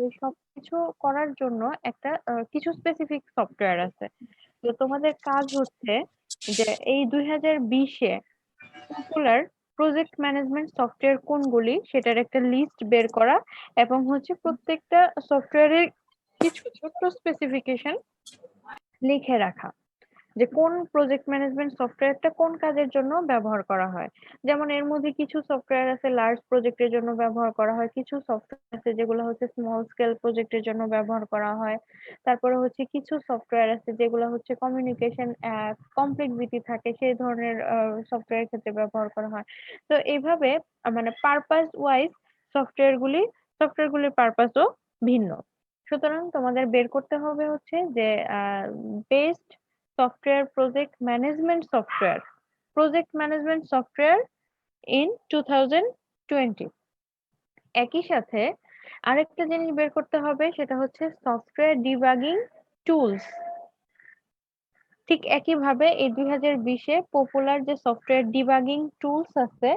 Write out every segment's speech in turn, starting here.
এই সবকিছু করার জন্য একটা কিছু স্পেসিফিক সফটওয়্যার আছে। তো তোমাদের কাজ হচ্ছে যে এই 2020-এ পপুলার প্রজেক্ট ম্যানেজমেন্ট সফটওয়্যার কোনগুলি সেটার একটা লিস্ট বের করা এবং হচ্ছে প্রত্যেকটা সফটওয়্যারের কিছু ছোট্ট স্পেসিফিকেশন লিখে রাখা যে কোন প্রজেক্ট ম্যানেজমেন্ট সফটওয়্যারটা কোন কাজের জন্য ব্যবহার করা হয়। যেমন এর মধ্যে কিছু সফটওয়্যার আছে লার্জ প্রজেক্টের জন্য ব্যবহার করা হয়, কিছু সফটওয়্যার আছে যেগুলো হচ্ছে স্মল স্কেল প্রজেক্টের জন্য ব্যবহার করা হয়। তারপরে হচ্ছে কিছু সফটওয়্যার আছে যেগুলো হচ্ছে কমিউনিকেশন কমপ্লেক্সিটি থাকে সেই ধরনের সফটওয়্যার ক্ষেত্রে ব্যবহার করা হয়। তো এইভাবে মানে পারপাস ওয়াইজ সফটওয়্যারগুলির পারপাসও ভিন্ন। সুতরাং তোমাদের বের করতে হবে হচ্ছে যে best software project management software in 2020। একই সাথে আরেকটা জিনিস বের করতে হবে সেটা হচ্ছে সফটওয়্যার ডিবাগিং টুলস। ঠিক একইভাবে এই 2020-এ পপুলার যে সফটওয়্যার ডিবাগিং টুলস আছে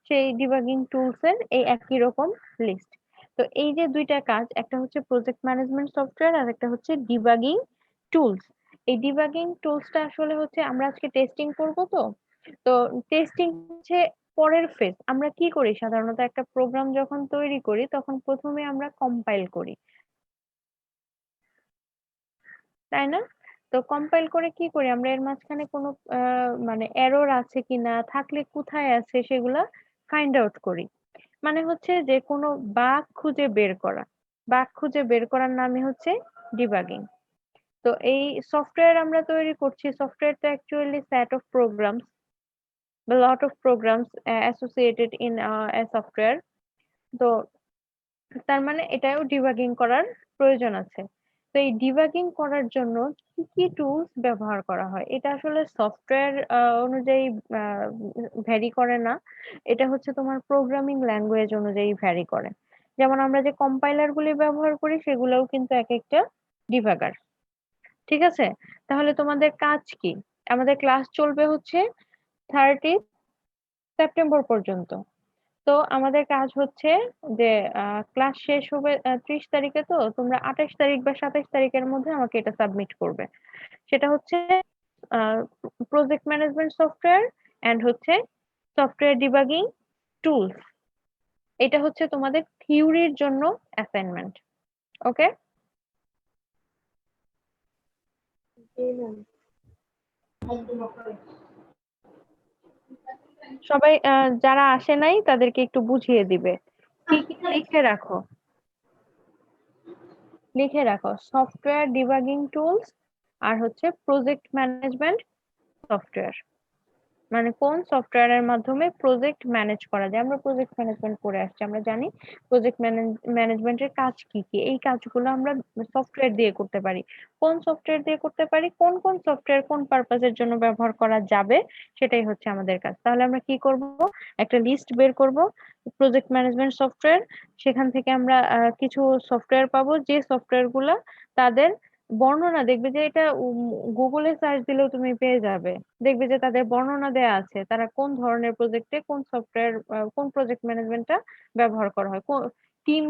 সেই ডিবাগিং টুলস এর এই একই রকম লিস্ট। তো এই যে দুইটা কাজ, একটা হচ্ছে প্রজেক্ট ম্যানেজমেন্ট সফটওয়্যার আর একটা হচ্ছে ডিবাগিং টুলস। এই ডিবাগিং টুলসটা আসলে হচ্ছে আমরা আজকে টেস্টিং করব। তো তো টেস্টিং হচ্ছে পরের ফেজ। আমরা কি করি সাধারণত একটা প্রোগ্রাম যখন তৈরি করি তখন প্রথমে আমরা কম্পাইল করি, তাই না? তো কম্পাইল করে কি করি আমরা এর মাঝখানে কোনো মানে এরর আছে কিনা, থাকলে কোথায় আছে সেগুলা ফাইন্ড আউট করি। মানে হচ্ছে যে কোনো বাগ খুঁজে বের করা। বাগ খুঁজে বের করার নামই হচ্ছে ডিবাগিং। তো এই সফটওয়্যার আমরা তৈরি করছি, সফটওয়্যার তো অ্যাকচুয়ালি সেট অফ প্রোগ্রামস বা lot of programs associated in a software. তো তার মানে এটাও ডিবাগিং করার প্রয়োজন আছে। তো এই ডিবাগিং করার জন্য কি কি টুলস ব্যবহার করা হয় এটা আসলে সফটওয়্যার অনুযায়ী ভ্যারি করে না, এটা হচ্ছে তোমার প্রোগ্রামিং ল্যাঙ্গুয়েজ অনুযায়ী ভ্যারি করে। যেমন আমরা যে কম্পাইলার গুলি ব্যবহার করি সেগুলোও কিন্তু এক একটা ডিবাগার। ঠিক আছে, তাহলে তোমাদের কাজ কি? আমাদের ক্লাস চলবে হচ্ছে 30 সেপ্টেম্বর পর্যন্ত। তো আমাদের কাজ হচ্ছে যে ক্লাস শেষ হবে 30 তারিখে। তো তোমরা 28 তারিখ বা 27 তারিখের মধ্যে আমাকে এটা সাবমিট করবে। সেটা হচ্ছে প্রজেক্ট ম্যানেজমেন্ট সফটওয়্যার এন্ড হচ্ছে সফটওয়্যার ডিবাগিং টুলস। এটা হচ্ছে তোমাদের থিওরির জন্য অ্যাসাইনমেন্ট। ওকে, সবাই যারা আসে নাই তাদেরকে একটু বুঝিয়ে দিবে কি কি লিখে রাখো। লিখে রাখো সফটওয়্যার ডিবাগিং টুলস আর হচ্ছে প্রজেক্ট ম্যানেজমেন্ট সফটওয়্যার। মানে কোন সফটওয়্যারের মাধ্যমে প্রজেক্ট ম্যানেজ করা যায়। আমরা প্রজেক্ট ম্যানেজমেন্ট করে আসছি, আমরা জানি প্রজেক্ট ম্যানেজমেন্টের কাজ কি কি। এই কাজগুলো আমরা সফটওয়্যার দিয়ে করতে পারি। কোন সফটওয়্যার দিয়ে করতে পারি, কোন কোন সফটওয়্যার কোন পারপাসের জন্য ব্যবহার করা যাবে, সেটাই হচ্ছে আমাদের কাজ। তাহলে আমরা কি করব, একটা লিস্ট বের করব প্রজেক্ট ম্যানেজমেন্ট সফটওয়্যার। সেখান থেকে আমরা কিছু সফটওয়্যার পাবো যে সফটওয়্যার গুলা তাদের বর্ণনা, দেখবে যে এটা গুগলে সার্চ দিলেও তুমি পেয়ে যাবে। দেখবে যে তাদের বর্ণনা দেয়া আছে তারা কোন ধরনের প্রজেক্টে কোন সফটওয়্যার কোন প্রজেক্ট ম্যানেজমেন্টটা ব্যবহার করা হয়। টিম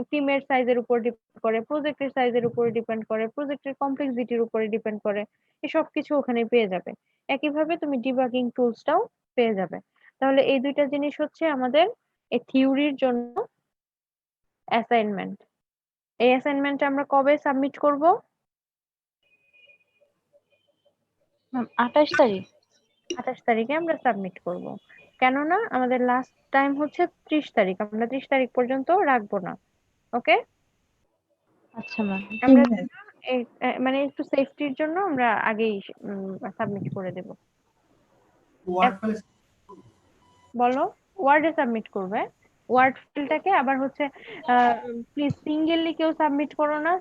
টিমের সাইজের উপর ডিপেন্ড করে, প্রজেক্টের সাইজের উপরে ডিপেন্ড করে, প্রজেক্টের কমপ্লেক্সিটির উপরে ডিপেন্ড করে। এসব কিছু ওখানে পেয়ে যাবে। একইভাবে তুমি ডিবাগিং টুলসটাও পেয়ে যাবে। তাহলে এই দুইটা জিনিস হচ্ছে আমাদের এই থিওরির জন্য অ্যাসাইনমেন্ট। এই অ্যাসাইনমেন্টটা আমরা কবে সাবমিট করব? 28 তারিখ। 28 তারিখে আমরা সাবমিট করব। কেননা আমাদের লাস্ট টাইম হচ্ছে 30 তারিখ, আমরা 30 তারিখ পর্যন্ত রাখবো না। ওকে, আচ্ছা ম্যাম। আমরা মানে একটু সেফটির জন্য আমরা আগেই সাবমিট করে দেব। বলো, ওয়ার্ডে সাবমিট করবে। ওয়ার্ড ফাইলটাকে আবার হচ্ছে প্লিজ সিঙ্গেলি কেউ সাবমিট করো না।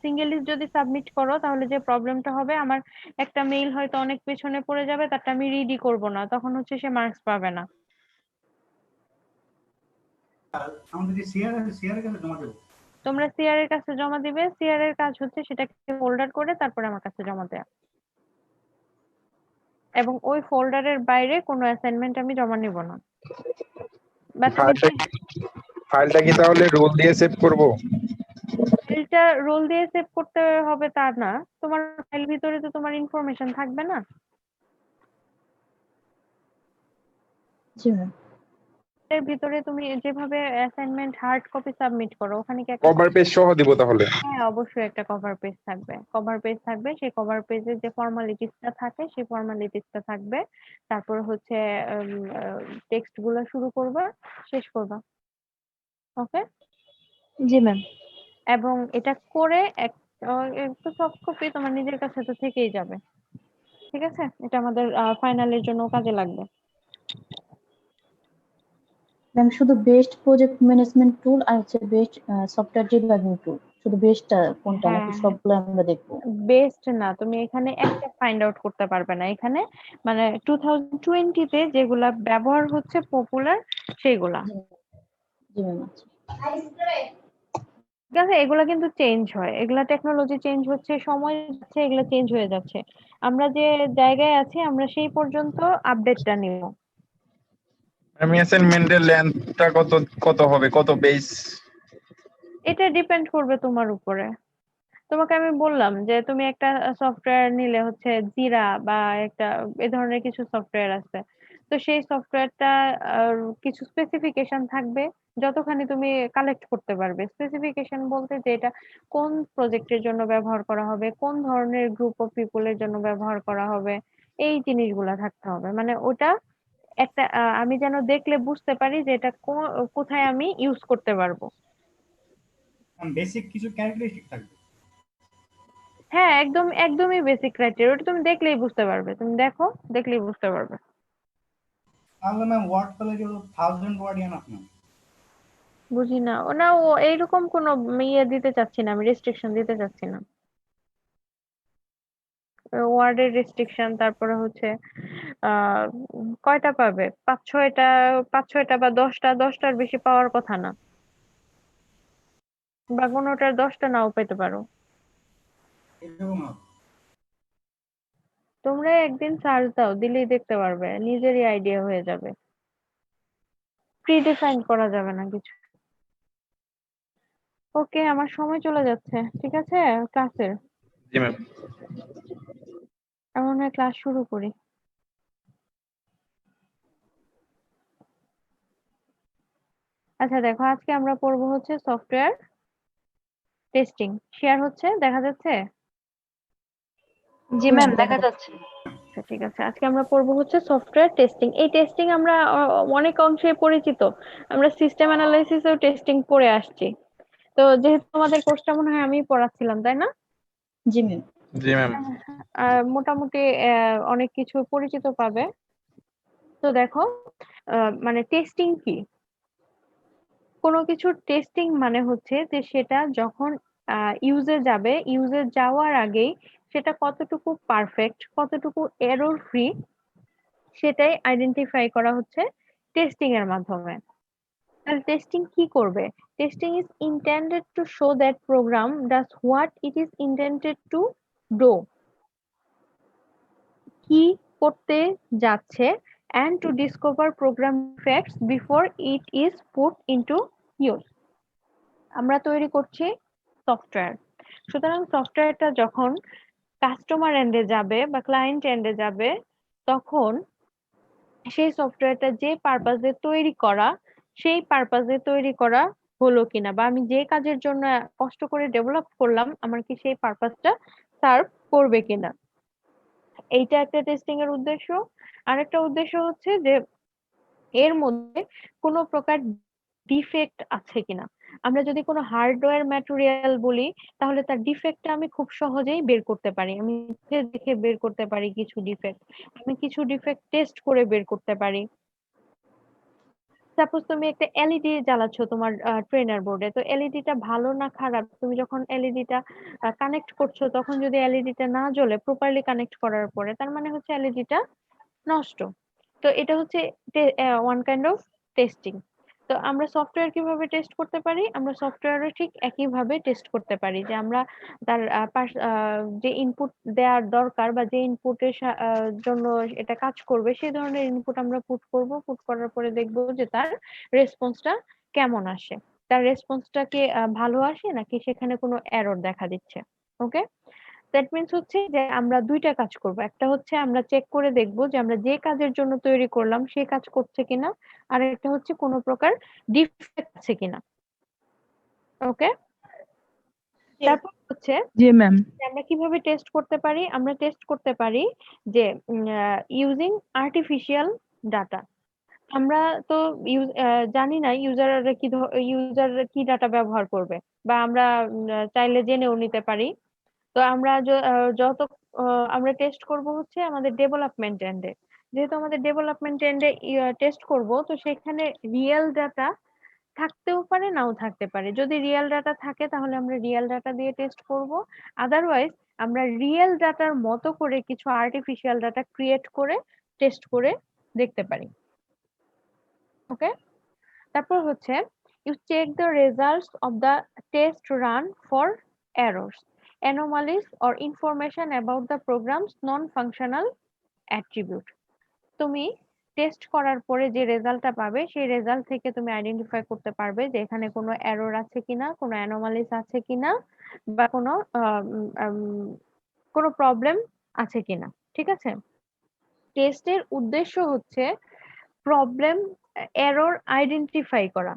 সিঙ্গেলি যদি সাবমিট করো তাহলে যে প্রবলেমটা হবে, আমার একটা মেইল হয়তো অনেক পেছনে পড়ে যাবে, তারটা আমি রিডই করব না, তখন হচ্ছে সে মার্কস পাবে না। তোমরা সিআর এর কাছে জমা দিবে, সিআর এর কাজ হচ্ছে সেটাকে ফোল্ডার করে তারপরে আমার কাছে জমা দেয়া, এবং ওই ফোল্ডারের বাইরে কোনো অ্যাসাইনমেন্ট আমি জমা নিব না। বাট ফাইলটা কি তাহলে রোল দিয়ে সেভ করব? ফাইলটা রোল দিয়ে সেভ করতে হবে তা না, তোমার ফাইল ভিতরে তো তোমার ইনফরমেশন থাকবে না। জি ম্যাম। এর ভিতরে তুমি যেভাবে অ্যাসাইনমেন্ট হার্ড কপি সাবমিট করো, ওখানে কি একটা কভার পেজ সহ দিব তাহলে? হ্যাঁ অবশ্যই একটা কভার পেজ থাকবে। কভার পেজ থাকবে, সেই কভার পেজে যে ফর্মালিটিসটা থাকে সেই ফর্মালিটিসটা থাকবে। তারপর হচ্ছে টেক্সট গুলা শুরু করবা, শেষ করবা। ওকে? জি ম্যাম। এবং এটা করে একটু সফট কপি তোমার নিজের কাছে তো থেকেই যাবে। ঠিক আছে? এটা আমাদের ফাইনালের জন্য কাজে লাগবে। ম্যাম শুধু বেস্ট প্রজেক্ট ম্যানেজমেন্ট টুল আর হচ্ছে বেস্ট সফটওয়্যার ডিবাগিং টুল, শুধু বেস্টটা কোনটা নাকি হ্যাঁ, সবগুলো আমরা দেখবো? বেস্ট না, তুমি এখানে একটা ফাইন্ড আউট করতে পারবে না। এখানে মানে 2020 তে যেগুলা ব্যবহার হচ্ছে পপুলার সেইগুলা। জি জি ম্যাম। আচ্ছা ঠিক আছে? এগুলা কিন্তু চেঞ্জ হয়, এগুলা টেকনোলজি চেঞ্জ হচ্ছে, সময় যাচ্ছে, এগুলা চেঞ্জ হয়ে যাচ্ছে। আমরা যে জায়গায় আছি আমরা সেই পর্যন্ত আপডেটটা নিব। আমি অ্যাসাইনমেন্টের লেন্থটা কত কত হবে, কত পেজ? এটা ডিপেন্ড করবে তোমার উপরে। তোমাকে আমি বললাম যে তুমি একটা সফটওয়্যার নিলে হচ্ছে জিরা বা একটা এ ধরনের কিছু সফটওয়্যার আছে। তো সেই সফটওয়্যারটা কিছু স্পেসিফিকেশন থাকবে, যতখানি তুমি কালেক্ট করতে পারবে। স্পেসিফিকেশন বলতে যে এটা কোন প্রজেক্টের জন্য ব্যবহার করা হবে, কোন ধরনের গ্রুপ অফ পিপলের জন্য ব্যবহার করা হবে, এই জিনিসগুলা থাকতে হবে। মানে ওটা একটা আমি যেন দেখলে বুঝতে পারি যে এটা কোথায় আমি ইউজ করতে পারবো। বেসিক কিছু ক্যারেক্টারিস্টিক থাকবে। হ্যাঁ, একদম একদমই বেসিক ক্রাইটেরিয়া, ওটা তুমি দেখলেই বুঝতে পারবে। তুমি দেখো, দেখলেই বুঝতে পারবে। তাহলে ম্যাম ওয়ার্ড তাহলে কি 1000 ওয়ার্ড এনাফ না? বুঝি না, ও না, ও এইরকম কোনো ইয়ে দিতে চাচ্ছি না, আমি রেস্ট্রিকশন দিতে চাচ্ছি না। ওয়ার্ডের রেস্ট্রিকশন, তারপরে হচ্ছে কয়টা পাবে, পাঁচ ছয়টা বা দশটার বেশি পাওয়ার কথা না, বা কোনোটার 10টা নাও পেতে পারো। এরকম না। তোমরা একদিন সার্চ দাও, দিলেই দেখতে পারবে, নিজেরই আইডিয়া হয়ে যাবে। প্রিডিফাইন করা যাবে না কিছু। ওকে, আমার সময় চলে যাচ্ছে, ঠিক আছে ক্লাসের। জি ম্যাম। আমরা মনে হয় ক্লাস শুরু করি। আচ্ছা দেখো, আজকে আমরা পড়বো হচ্ছে সফটওয়্যার টেস্টিং। শেয়ার হচ্ছে, দেখা যাচ্ছে? জি ম্যাম দেখা যাচ্ছে। আচ্ছা ঠিক আছে, আজকে আমরা পড়বো হচ্ছে সফটওয়্যার টেস্টিং। এই টেস্টিং আমরা অনেক অংশে পরিচিত। আমরা সিস্টেম অ্যানালাইসিসেও টেস্টিং পড়ে আসছি। তো যেহেতু আমাদের কোর্সটা মনে হয় আমি পড়াচ্ছিলাম, তাই না? জি ম্যাম। জি ম্যাম। মোটামুটি অনেক কিছু পরিচিত পাবে। তো দেখো, মানে টেস্টিং কি? কোনো কিছুর টেস্টিং মানে হচ্ছে যে সেটা যখন ইউজে যাবে, ইউজে যাওয়ার আগেই সেটা কতটুকু পারফেক্ট, কতটুকু এরর ফ্রি, সেটাই আইডেন্টিফাই করা হচ্ছে টেস্টিং এর মাধ্যমে। তাহলে টেস্টিং কি করবে? Testing is intended to show that program does what it is intended to do, কি করতে যাচ্ছে, and to discover program defects before it is put into use. আমরা তৈরি করছি সফটওয়্যার, সুতরাং সফটওয়্যারটা যখন কাস্টমার এন্ডে যাবে বা ক্লায়েন্ট এন্ডে যাবে, তখন সেই সফটওয়্যারটা যে পারপাজে তৈরি করা, সেই পারপাজে তৈরি করা হলো কিনা, বা আমি যে কাজের জন্য কষ্ট করে ডেভেলপ করলাম আমার কি সেই পারপাসটা সার্ভ করবে কিনা, এইটা একটা টেস্টিং এর উদ্দেশ্য। আরেকটা উদ্দেশ্য হচ্ছে যে এর মধ্যে কোনো প্রকার ডিফেক্ট আছে কিনা। আমরা যদি কোনো হার্ডওয়্যার ম্যাটেরিয়াল বলি, তাহলে তার ডিফেক্টটা আমি খুব সহজেই বের করতে পারি, আমি দেখে দেখে বের করতে পারি কিছু ডিফেক্ট, আমি কিছু ডিফেক্ট টেস্ট করে বের করতে পারি। সাপোজ তুমি একটা এলইডি জ্বালাচ্ছ তোমার ট্রেনার বোর্ডে, তো এলইডিটা ভালো না খারাপ, তুমি যখন এলইডিটা কানেক্ট করছো তখন যদি এলইডিটা না জ্বলে প্রপারলি কানেক্ট করার পরে, তার মানে হচ্ছে এলইডিটা নষ্ট। তো এটা হচ্ছে ওয়ান কাইন্ড অফ টেস্টিং। তো আমরা সফটওয়্যার কিভাবে টেস্ট করতে পারি? আমরা সফটওয়্যারও ঠিক একইভাবে টেস্ট করতে পারি, যে আমরা তার যে ইনপুট দেওয়ার দরকার বা যে ইনপুটের জন্য এটা কাজ করবে সেই ধরনের ইনপুট আমরা পুট করব, পুট করার পরে দেখব যে তার রেসপন্সটা কেমন আসে। তার রেসপন্সটাকে ভালো আসে নাকি সেখানে কোনো এরর দেখা দিচ্ছে। ওকে, দ্যাট মিনস হচ্ছে যে আমরা দুইটা কাজ করব। একটা হচ্ছে আমরা চেক করে দেখব যে আমরা যে কাজের জন্য তৈরি করলাম সে কাজ করছে কিনা, আর একটা হচ্ছে কোনো প্রকার ডিফেক্ট আছে কিনা। ওকে, তারপর হচ্ছে জি ম্যাম। যে আমরা কিভাবে টেস্ট করতে পারি, আমরা টেস্ট করতে পারি যে ইউজিং আর্টিফিশিয়াল ডাটা। আমরা তো জানি না ইউজাররা কি ডাটা ব্যবহার করবে, বা আমরা চাইলে জেনেও নিতে পারি। তো আমরা আমরা টেস্ট করব হচ্ছে আমাদের ডেভেলপমেন্ট এন্ডে। যেহেতু আমাদের ডেভেলপমেন্ট এন্ডে টেস্ট করব, তো সেখানে রিয়েল ডাটা থাকতেও পারে নাও থাকতে পারে। যদি রিয়েল ডাটা থাকে তাহলে আমরা রিয়েল ডাটা দিয়ে টেস্ট করব। আদারওয়াইজ আমরা রিয়েল ডাটার মতো করে কিছু আর্টিফিশিয়াল ডাটা ক্রিয়েট করে টেস্ট করে দেখতে পারি। ওকে, তারপর হচ্ছে you check the results of the test run for errors, anomalies or information about the program's non-functional attribute. তুমি টেস্ট করার পরে যে রেজাল্টটা পাবে সেই রেজাল্ট থেকে তুমি আইডেন্টিফাই করতে পারবে যে এখানে কোনো এরর আছে কিনা, কোনো অ্যানোমালিস আছে কিনা, বা কোনো প্রবলেম আছে কিনা। ঠিক আছে, টেস্টের উদ্দেশ্য হচ্ছে প্রবলেম এরর আইডেন্টিফাই করা।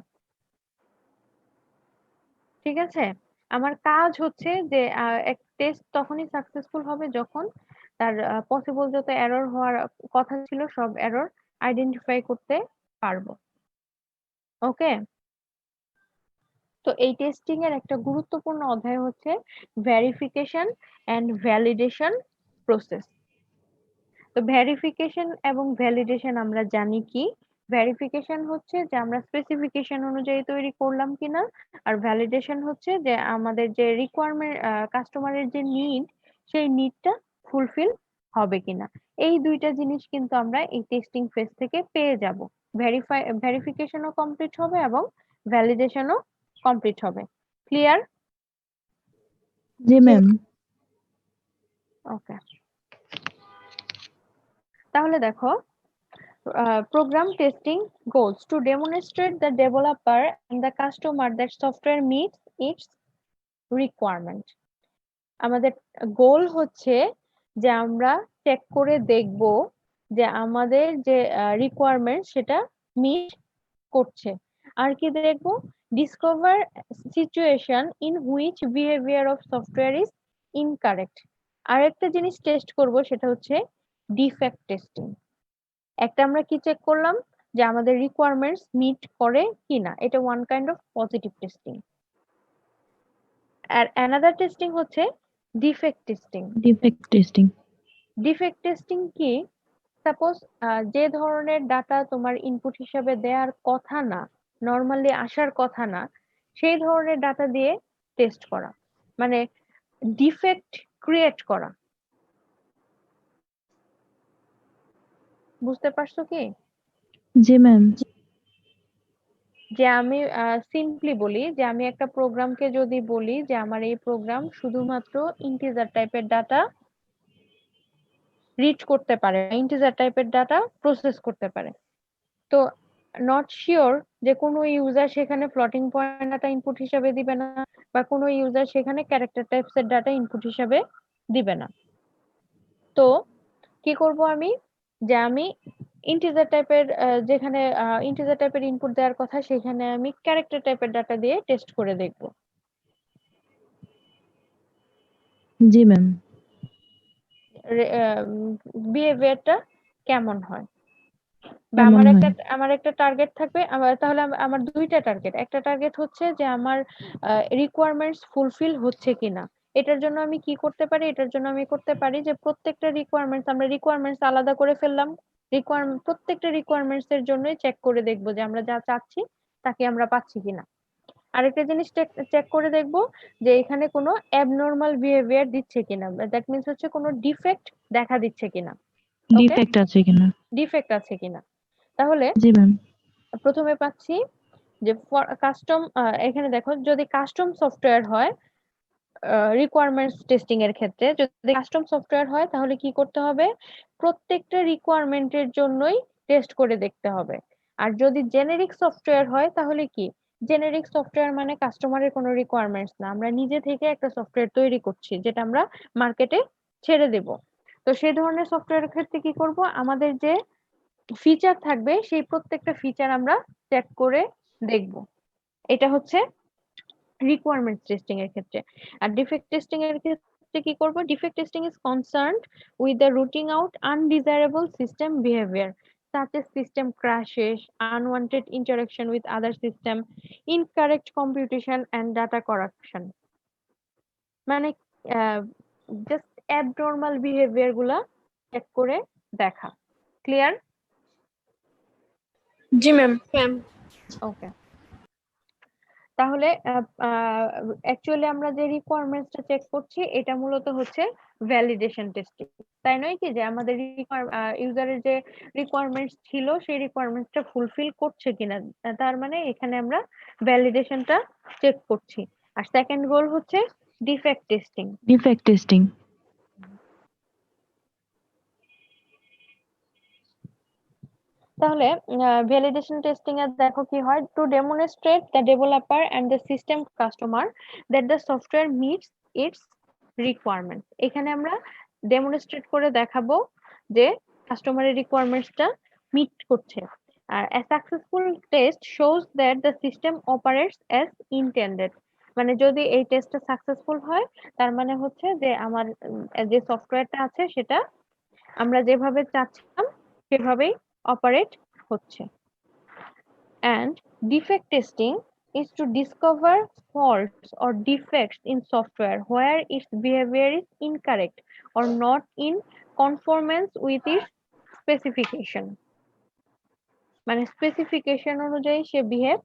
ঠিক আছে, আমার কাজ হচ্ছে যে এক টেস্ট তখনই সাকসেসফুল হবে যখন তার পসিবল যত এরর হওয়ার কথা ছিল সব এরর আইডেন্টিফাই করতে পারবো। ওকে, তো এই টেস্টিং এর একটা গুরুত্বপূর্ণ অধ্যায় হচ্ছে ভেরিফিকেশন এন্ড ভ্যালিডেশন প্রসেস। তো ভেরিফিকেশন এবং ভ্যালিডেশন আমরা জানি কি। ভেরিফিকেশন হচ্ছে যে আমরা স্পেসিফিকেশন অনুযায়ী তৈরি করলাম কিনা, আর ভ্যালিডেশন হচ্ছে যে আমাদের যে রিকোয়ারমেন্ট, কাস্টমারের যে নিড, সেই নিডটা ফুলফিল হবে কিনা। এই দুইটা জিনিস কিন্তু আমরা এই টেস্টিং ফেজ থেকে পেয়ে যাব। ভেরিফিকেশনও কমপ্লিট হবে এবং ভ্যালিডেশনও কমপ্লিট হবে। ক্লিয়ার? জি ম্যাম। ওকে, তাহলে দেখো, program testing goals to demonstrate the developer and the customer that software meets its requirement. আমাদের গোল হচ্ছে যে আমরা চেক করে দেখব যে আমাদের যে রিকোয়ারমেন্ট সেটা মিট করছে। আর কি দেখব? Discover situation in which behaviour of software is incorrect. আর একটা জিনিস টেস্ট করব, সেটা হচ্ছে ডিফেক্ট টেস্টিং। একটা আমরা কি চেক করলাম যে আমাদের রিকোয়ারমেন্টস মিট করে কিনা, এটা one kind of positive testing. আর অ্যানাদার টেস্টিং হচ্ছে defect testing. Defect testing. Defect testing কি? সাপোজ যে ধরনের ডাটা তোমার ইনপুট হিসাবে দেওয়ার কথা না, নরমালি আসার কথা না, সেই ধরনের ডাটা দিয়ে টেস্ট করা, মানে ডিফেক্ট ক্রিয়েট করা। বুঝতে পারছো কি? জি ম্যাম। যে আমি সিম্পলি বলি যে আমি একটা প্রোগ্রামকে যদি বলি যে আমার এই প্রোগ্রাম শুধুমাত্র ইন্টিজার টাইপের ডাটা রিড করতে পারে, ইন্টিজার টাইপের ডাটা প্রসেস করতে পারে, তো নট শিওর যে কোনো ইউজার সেখানে ফ্লোটিং পয়েন্ট ডাটা ইনপুট হিসাবে দিবে না, বা কোনো ইউজার সেখানে ক্যারেক্টার টাইপস এর ডাটা ইনপুট হিসাবে দিবে না। তো কি করব আমি, যে আমি ইন্টিজার টাইপের যেখানে ইন্টিজার টাইপের ইনপুট দেওয়ার কথা সেখানে আমি ক্যারেক্টার টাইপের ডাটা দিয়ে টেস্ট করে দেখব। জি ম্যাম। বিহেভিয়ারটা কেমন হয়, বা কেমন হয়? আমার একটা টার্গেট থাকবে। তাহলে আমার দুইটা টার্গেট। একটা টার্গেট হচ্ছে যে আমার রিকোয়ারমেন্টস ফুলফিল হচ্ছে কিনা। এটার জন্য আমি কি করতে পারি? এটার জন্য আমি করতে পারি যে প্রত্যেকটা আমরা রিকোয়ারমেন্টস আলাদা করে ফেললাম। প্রত্যেকটা রিকোয়ারমেন্টস এর জন্যই চেক করে দেখবো যে আমরা যা চাচ্ছি তাকে আমরা পাচ্ছি কিনা। আরেকটা জিনিস চেক করে দেখবো যে এখানে কোনো অ্যাবনর্মাল বিহেভিয়ার দিচ্ছে কিনা, দ্যাট মিন্স হচ্ছে কোনো ডিফেক্ট দেখা দিচ্ছে কিনা। ডিফেক্ট আছে কিনা। ডিফেক্ট আছে কিনা। তাহলে জি ম্যাম। প্রথমে পাচ্ছি যে কাস্টম, এখানে দেখো যদি কাস্টম সফটওয়্যার হয়, রিকোয়ারমেন্টস টেস্টিং এর ক্ষেত্রে যদি কাস্টম সফটওয়্যার হয় তাহলে কি করতে হবে? প্রত্যেকটা রিকোয়ারমেন্টের জন্যই টেস্ট করে দেখতে হবে। আর যদি জেনেরিক সফটওয়্যার হয় তাহলে কি, জেনেরিক সফটওয়্যার মানে কাস্টমারের কোনো রিকোয়ারমেন্টস না, আমরা নিজে থেকে একটা সফটওয়্যার তৈরি করছি যেটা আমরা মার্কেটে ছেড়ে দেব। তো সেই ধরনের সফটওয়্যারের ক্ষেত্রে কি করব, আমাদের যে ফিচার থাকবে সেই প্রত্যেকটা ফিচার আমরা চেক করে দেখব। এটা হচ্ছে রিকোয়ারমেন্ট টেস্টিং এর ক্ষেত্রে। আর ডিফেক্ট টেস্টিং এর ক্ষেত্রে কি করব, defect testing is concerned with the রুটিং out undesirable system behaviour such as system crashes, unwanted interaction with other system, incorrect computation and data corruption. মানে জাস্ট অ্যাবনর্মাল বিহেভিয়ার গুলা check করে দেখা। ক্লিয়ার? জি ma'am. ওকে, তাহলে actually আমরা যে রিকোয়ারমেন্টসটা check করছি এটা মূলত হচ্ছে ভ্যালিডেশন টেস্টিং, তাই নয় কি, যে আমাদের ইউজারের যে রিকোয়ারমেন্টস ছিল সেই রিকোয়ারমেন্টসটা ফুলফিল করছে কিনা, তার মানে এখানে আমরা ভ্যালিডেশনটা চেক করছি। আর সেকেন্ড গোল হচ্ছে ডিফেক্ট টেস্টিং। Defect testing. তাহলে ভ্যালিডেশন টেস্টিং এর দেখো কি হয়, to demonstrate the developer and the system customer that the software meets its requirement. এখানে আমরা ডেমনস্ট্রেট করে দেখাবো যে কাস্টমারের রিকোয়ারমেন্টসটা মিট করছে। আর a successful test shows that the system operates as intended, মানে যদি এই টেস্টটা সাকসেসফুল হয় তার মানে হচ্ছে যে আমার যে সফটওয়্যারটা আছে সেটা আমরা যেভাবে চাচ্ছিলাম সেভাবেই অপারেট হচ্ছে। And defect testing is to discover faults or defects in software where its behavior is incorrect or not in conformance with its specification, মানে স্পেসিফিকেশন অনুযায়ী সে বিহেভ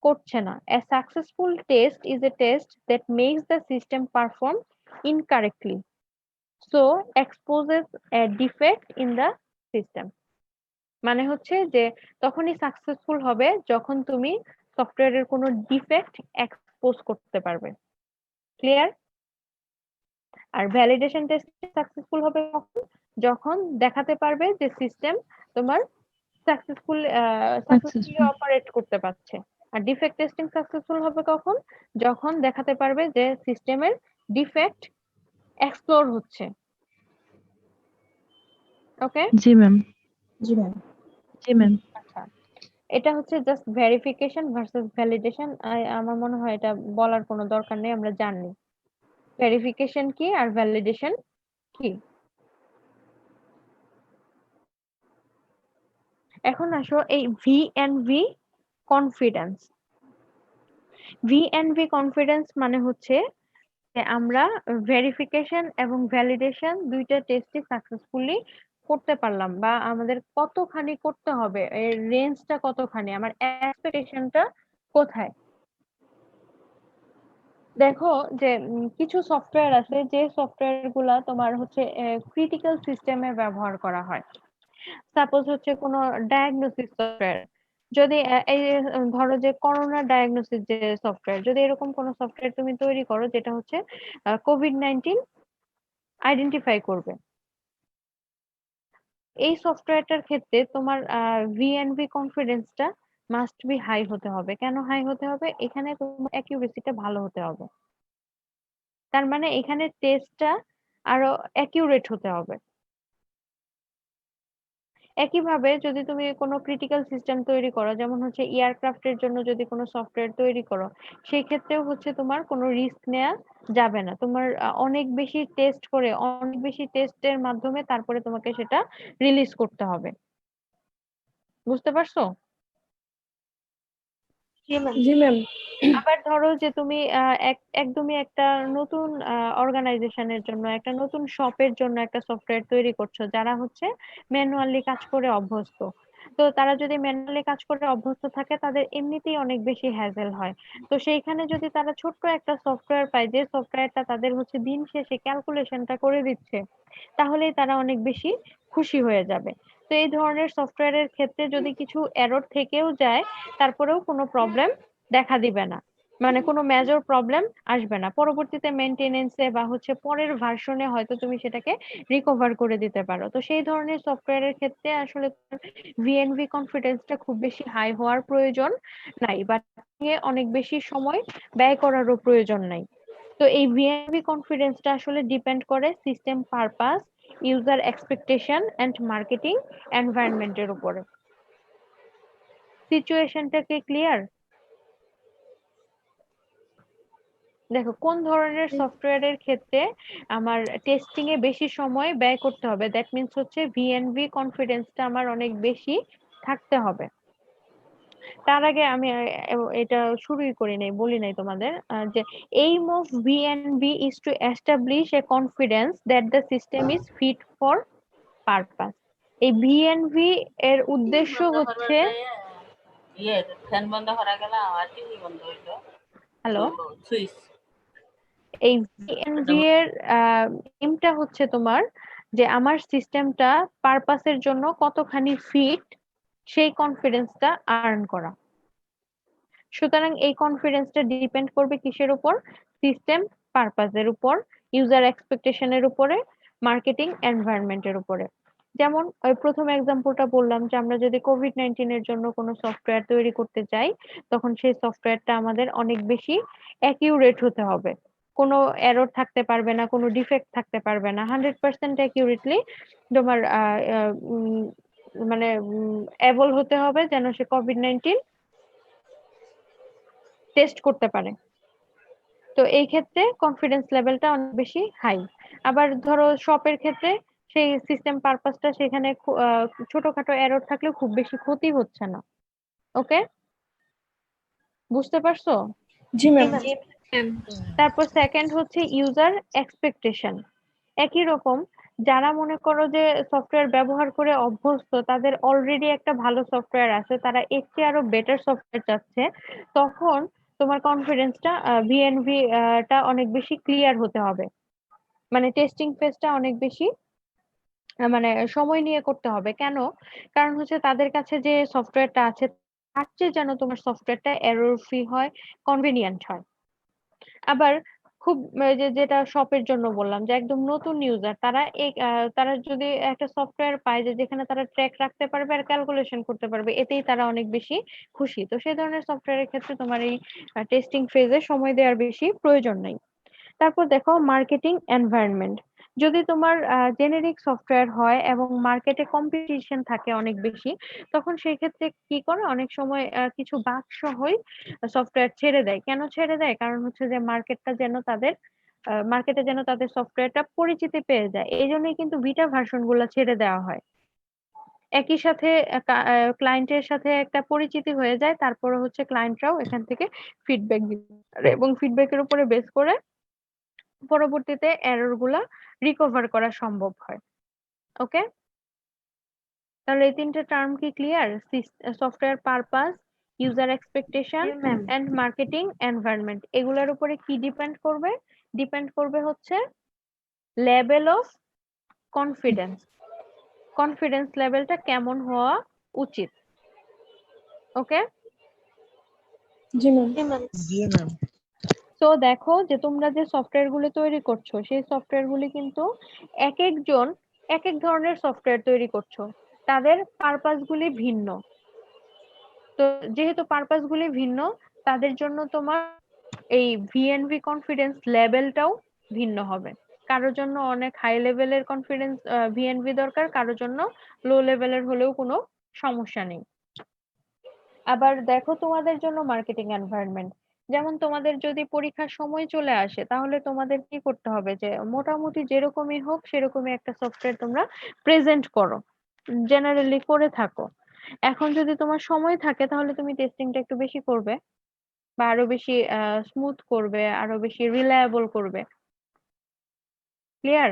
করছে না। A successful test is a test that makes the system perform incorrectly, so exposes a defect in the system. মানে হচ্ছে যে তখনই successful হবে যখন তুমি সফটওয়্যারের কোনো ডিফেক্ট এক্সপোজ করতে পারবে। ক্লিয়ার? আর ভ্যালিডেশন টেস্ট সাকসেসফুল হবে কখন, যখন দেখাতে পারবে যে সিস্টেম তোমার সাকসেসফুলি অপারেট করতে পারছে। আর ডিফেক্ট টেস্টিং সাকসেসফুল হবে কখন, যখন দেখাতে পারবে যে সিস্টেমের ডিফেক্ট এক্সপ্লোর হচ্ছে। ওকে? জি ম্যাম। জি ম্যাম। জি ম্যাম। আচ্ছা, এটা হচ্ছে জাস্ট ভেরিফিকেশন ভার্সেস ভ্যালিডেশন। আমার মনে হয় এটা বলার কোনো দরকার নেই, আমরা জানি ভেরিফিকেশন কি আর ভ্যালিডেশন কি। এখন আসো এই ভিএনভি কনফিডেন্স। ভিএনভি কনফিডেন্স মানে হচ্ছে যে আমরা ভেরিফিকেশন এবং ভ্যালিডেশন দুইটা টেস্টই সাকসেসফুলি করতে পারলাম, বা আমাদের কতখানি করতে হবে, এর রেঞ্জটা কতখানি, আমার এক্সপেকটেশনটা কোথায়। দেখো যে কিছু সফটওয়্যার আছে যে সফটওয়্যার গুলা তোমার হচ্ছে ক্রিটিক্যাল সিস্টেমে ব্যবহার করা হয়। সাপোজ হচ্ছে কোনো ডায়াগনোসিস সফটওয়্যার, যদি এই যে ধরো যে করোনা ডায়াগনোসিস যে সফটওয়্যার, যদি এরকম কোনো সফটওয়্যার তুমি তৈরি করো যেটা হচ্ছে কোভিড-19 আইডেন্টিফাই করবে, এই সফটওয়্যারটার ক্ষেত্রে তোমার ভিএনভি কনফিডেন্সটা মাস্ট বি হাই হতে হবে। কেন হাই হতে হবে? এখানে তোমার অ্যাকিউরেসিটা ভালো হতে হবে, তার মানে এখানে টেস্টটা আরো অ্যাকিউরেট হতে হবে। একইভাবে যদি তুমি কোনো ক্রিটিক্যাল সিস্টেম তৈরি করো, যেমন হচ্ছে এয়ারক্রাফটের জন্য যদি কোনো সফটওয়্যার তৈরি করো, সেই ক্ষেত্রেও হচ্ছে তোমার কোনো রিস্ক নেওয়া যাবে না। তোমার অনেক বেশি টেস্ট করে, অনেক বেশি টেস্টের মাধ্যমে তারপরে তোমাকে সেটা রিলিজ করতে হবে। বুঝতে পারছো? জি ম্যাম। আবার ধরো যে তুমি একদমই একটা নতুন অর্গানাইজেশনের জন্য, একটা নতুন শপের জন্য একটা সফটওয়্যার তৈরি করছো, যারা হচ্ছে ম্যানুয়ালি কাজ করে অভ্যস্ত। তো তারা যদি ম্যানুয়ালি কাজ করে অভ্যস্ত থাকে তাদের এমনিতেই অনেক বেশি হ্যাজেল হয়। তো সেইখানে যদি তারা ছোট্ট একটা সফটওয়্যার পায় যে সফটওয়্যারটা তাদের হচ্ছে দিন শেষে ক্যালকুলেশনটা করে দিচ্ছে, তাহলেই তারা অনেক বেশি খুশি হয়ে যাবে। তো এই ধরনের সফটওয়্যারের ক্ষেত্রে যদি কিছু এরর থেকেও যায় তারপরেও কোনো প্রবলেম দেখা দিবে না। মানে কোনো মেজর প্রবলেম আসবে না। পরবর্তীতে মেইনটেনেন্সে বা হচ্ছে পরের ভার্সনে হয়তো তুমি সেটাকে রিকভার করে দিতে পারো। তো সেই ধরনের সফটওয়্যারের ক্ষেত্রে আসলে ভিএনভি কনফিডেন্সটা খুব বেশি হাই হওয়ার প্রয়োজন নাই, বা অনেক বেশি সময় ব্যয় করারও প্রয়োজন নাই। তো এই ভিএনভি কনফিডেন্সটা আসলে ডিপেন্ড করে system purpose, user expectation and marketing এনভায়রনমেন্টের উপরে। সিচুয়েশনটা কি ক্লিয়ার? দেখো কোন ধরনের সফটওয়্যারের ক্ষেত্রে আমার টেস্টিং এ বেশি সময় ব্যয় করতে হবে, দ্যাট মিন্স হচ্ছে ভিএনভি কনফিডেন্সটা আমার অনেক বেশি থাকতে হবে। তার আগে আমি এটা শুরুই করি নাই, বলি নাই তোমাদের যে aim of VNV is to establish a confidence that the system is fit for purpose. এই ভিএনভি এর উদ্দেশ্য হচ্ছে, ফ্যান বন্ধ করা গেল আর টিভি বন্ধ হইলো হ্যালো, সুইচ এই ভিএনভি এর এইমটা হচ্ছে তোমার যে আমার সিস্টেমটা পারপাসের জন্য কতখানি ফিট, সেই কনফিডেন্সটা আর্ন করা। সুতরাং এই কনফিডেন্সটা ডিপেন্ড করবে কিসের উপর? সিস্টেম পারপাসের উপর, ইউজার এক্সপেকটেশনের উপরে, মার্কেটিং এনভায়রনমেন্টের উপরে। যেমন ওই প্রথম এক্সাম্পলটা বললাম যে আমরা যদি কোভিড-19 এর জন্য কোনো সফটওয়্যার তৈরি করতে চাই, তখন সেই সফটওয়্যারটা আমাদের অনেক বেশি অ্যাকিউরেট হতে হবে। কোনো এরর থাকতে পারবে না, কোনো ডিফেক্ট থাকতে পারবে না, 100% অ্যাকিউরেটলি তোমার মানে এবল হতে হবে যেন সে কোভিড-19 টেস্ট করতে পারে। তো এই ক্ষেত্রে কনফিডেন্স লেভেলটা অনেক বেশি হাই। আবার ধরো শপের ক্ষেত্রে সেই সিস্টেম পারপাসটা সেখানে ছোটখাটো এরর থাকলেও খুব বেশি ক্ষতি হচ্ছে না। ওকে, বুঝতে পারছো? জি ম্যাম। তারপর সেকেন্ড হচ্ছে ইউজার এক্সপেকটেশন। একই রকম, যারা মনে করো যে সফটওয়্যার ব্যবহার করে অভ্যস্ত, তাদের অলরেডি একটা ভালো সফটওয়্যার আছে, তারা এর চেয়ে আরো বেটার সফটওয়্যার চাচ্ছে, তখন তোমার কনফিডেন্সটা ভিএনভি টা অনেক বেশি ক্লিয়ার হতে হবে। মানে টেস্টিং ফেজটা অনেক বেশি মানে সময় নিয়ে করতে হবে। কেন? কারণ হচ্ছে তাদের কাছে যে সফটওয়্যারটা আছে তার চেয়ে যেন তোমার সফটওয়্যারটা এরর ফ্রি হয়, কনভিনিয়েন্ট হয়। আবার খুব যেটা শপের জন্য বললাম যে একদম নতুন ইউজার, তারা তারা যদি একটা সফটওয়্যার পায় যে যেখানে তারা ট্র্যাক রাখতে পারবে আর ক্যালকুলেশন করতে পারবে, এতেই তারা অনেক বেশি খুশি। তো সেই ধরনের সফটওয়্যারের ক্ষেত্রে তোমার এই টেস্টিং ফেজে সময় দেওয়ার বেশি প্রয়োজন নেই। তারপর দেখো মার্কেটিং এনভায়রনমেন্ট। যদি তোমার জেনেরিক সফটওয়্যার হয় এবং মার্কেটে কম্পিটিশন থাকে অনেক বেশি, তখন সেই ক্ষেত্রে কি করে অনেক সময় কিছু বাগ সহই সফটওয়্যার ছেড়ে দেয়। কেন ছেড়ে দেয়? কারণ হচ্ছে যে মার্কেটে যেন তাদের সফটওয়্যারটা পরিচিতি পেয়ে যায়, এই জন্যই কিন্তু বিটা ভার্সন গুলা ছেড়ে দেওয়া হয়। একই সাথে ক্লায়েন্টের সাথে একটা পরিচিতি হয়ে যায়, তারপরে হচ্ছে ক্লায়েন্টরাও এখান থেকে ফিডব্যাক দিতে পারে এবং ফিডব্যাকের উপরে বেস করে পরবর্তীতে এরর গুলা রিকভার করা সম্ভব হয়। ওকে, তাহলে এই তিনটে টার্ম কি clear? Software purpose, user expectation and marketing environment, এগুলোর উপরে কি ডিপেন্ড করবে? ডিপেন্ড করবে হচ্ছে লেভেল অফ কনফিডেন্স। কনফিডেন্স লেভেলটা কেমন হওয়া উচিত। ওকে, জি ম্যাম। জি ম্যাম। তো দেখো যে তোমরা যে সফটওয়্যার গুলো তৈরি করছো, সেই সফটওয়্যার গুলি কিন্তু এক একজন এক এক ধরনের সফটওয়্যার তৈরি করছো, তাদের পারপাস গুলি ভিন্ন। তো যেহেতু পারপাস গুলি ভিন্ন, তাদের জন্য তোমার এই ভিএনভি কনফিডেন্স লেভেলটাও ভিন্ন হবে। কারোর জন্য অনেক হাই লেভেলের কনফিডেন্স ভিএনভি দরকার, কারোর জন্য লো লেভেলের হলেও কোনো সমস্যা নেই। আবার দেখো তোমাদের জন্য মার্কেটিং এনভায়রনমেন্ট, যেমন তোমাদের যদি পরীক্ষার সময় চলে আসে, তাহলে তোমাদের কি করতে হবে যে মোটামুটি যেরকমই হোক সেরকমই একটা সফটওয়্যার তোমরা প্রেজেন্ট করো, জেনারেলি করে থাকো। এখন যদি তোমার সময় থাকে তাহলে তুমি টেস্টিংটা একটু বেশি করবে, বা আরো বেশি স্মুথ করবে, আরো বেশি রিলায়েবল করবে। ক্লিয়ার?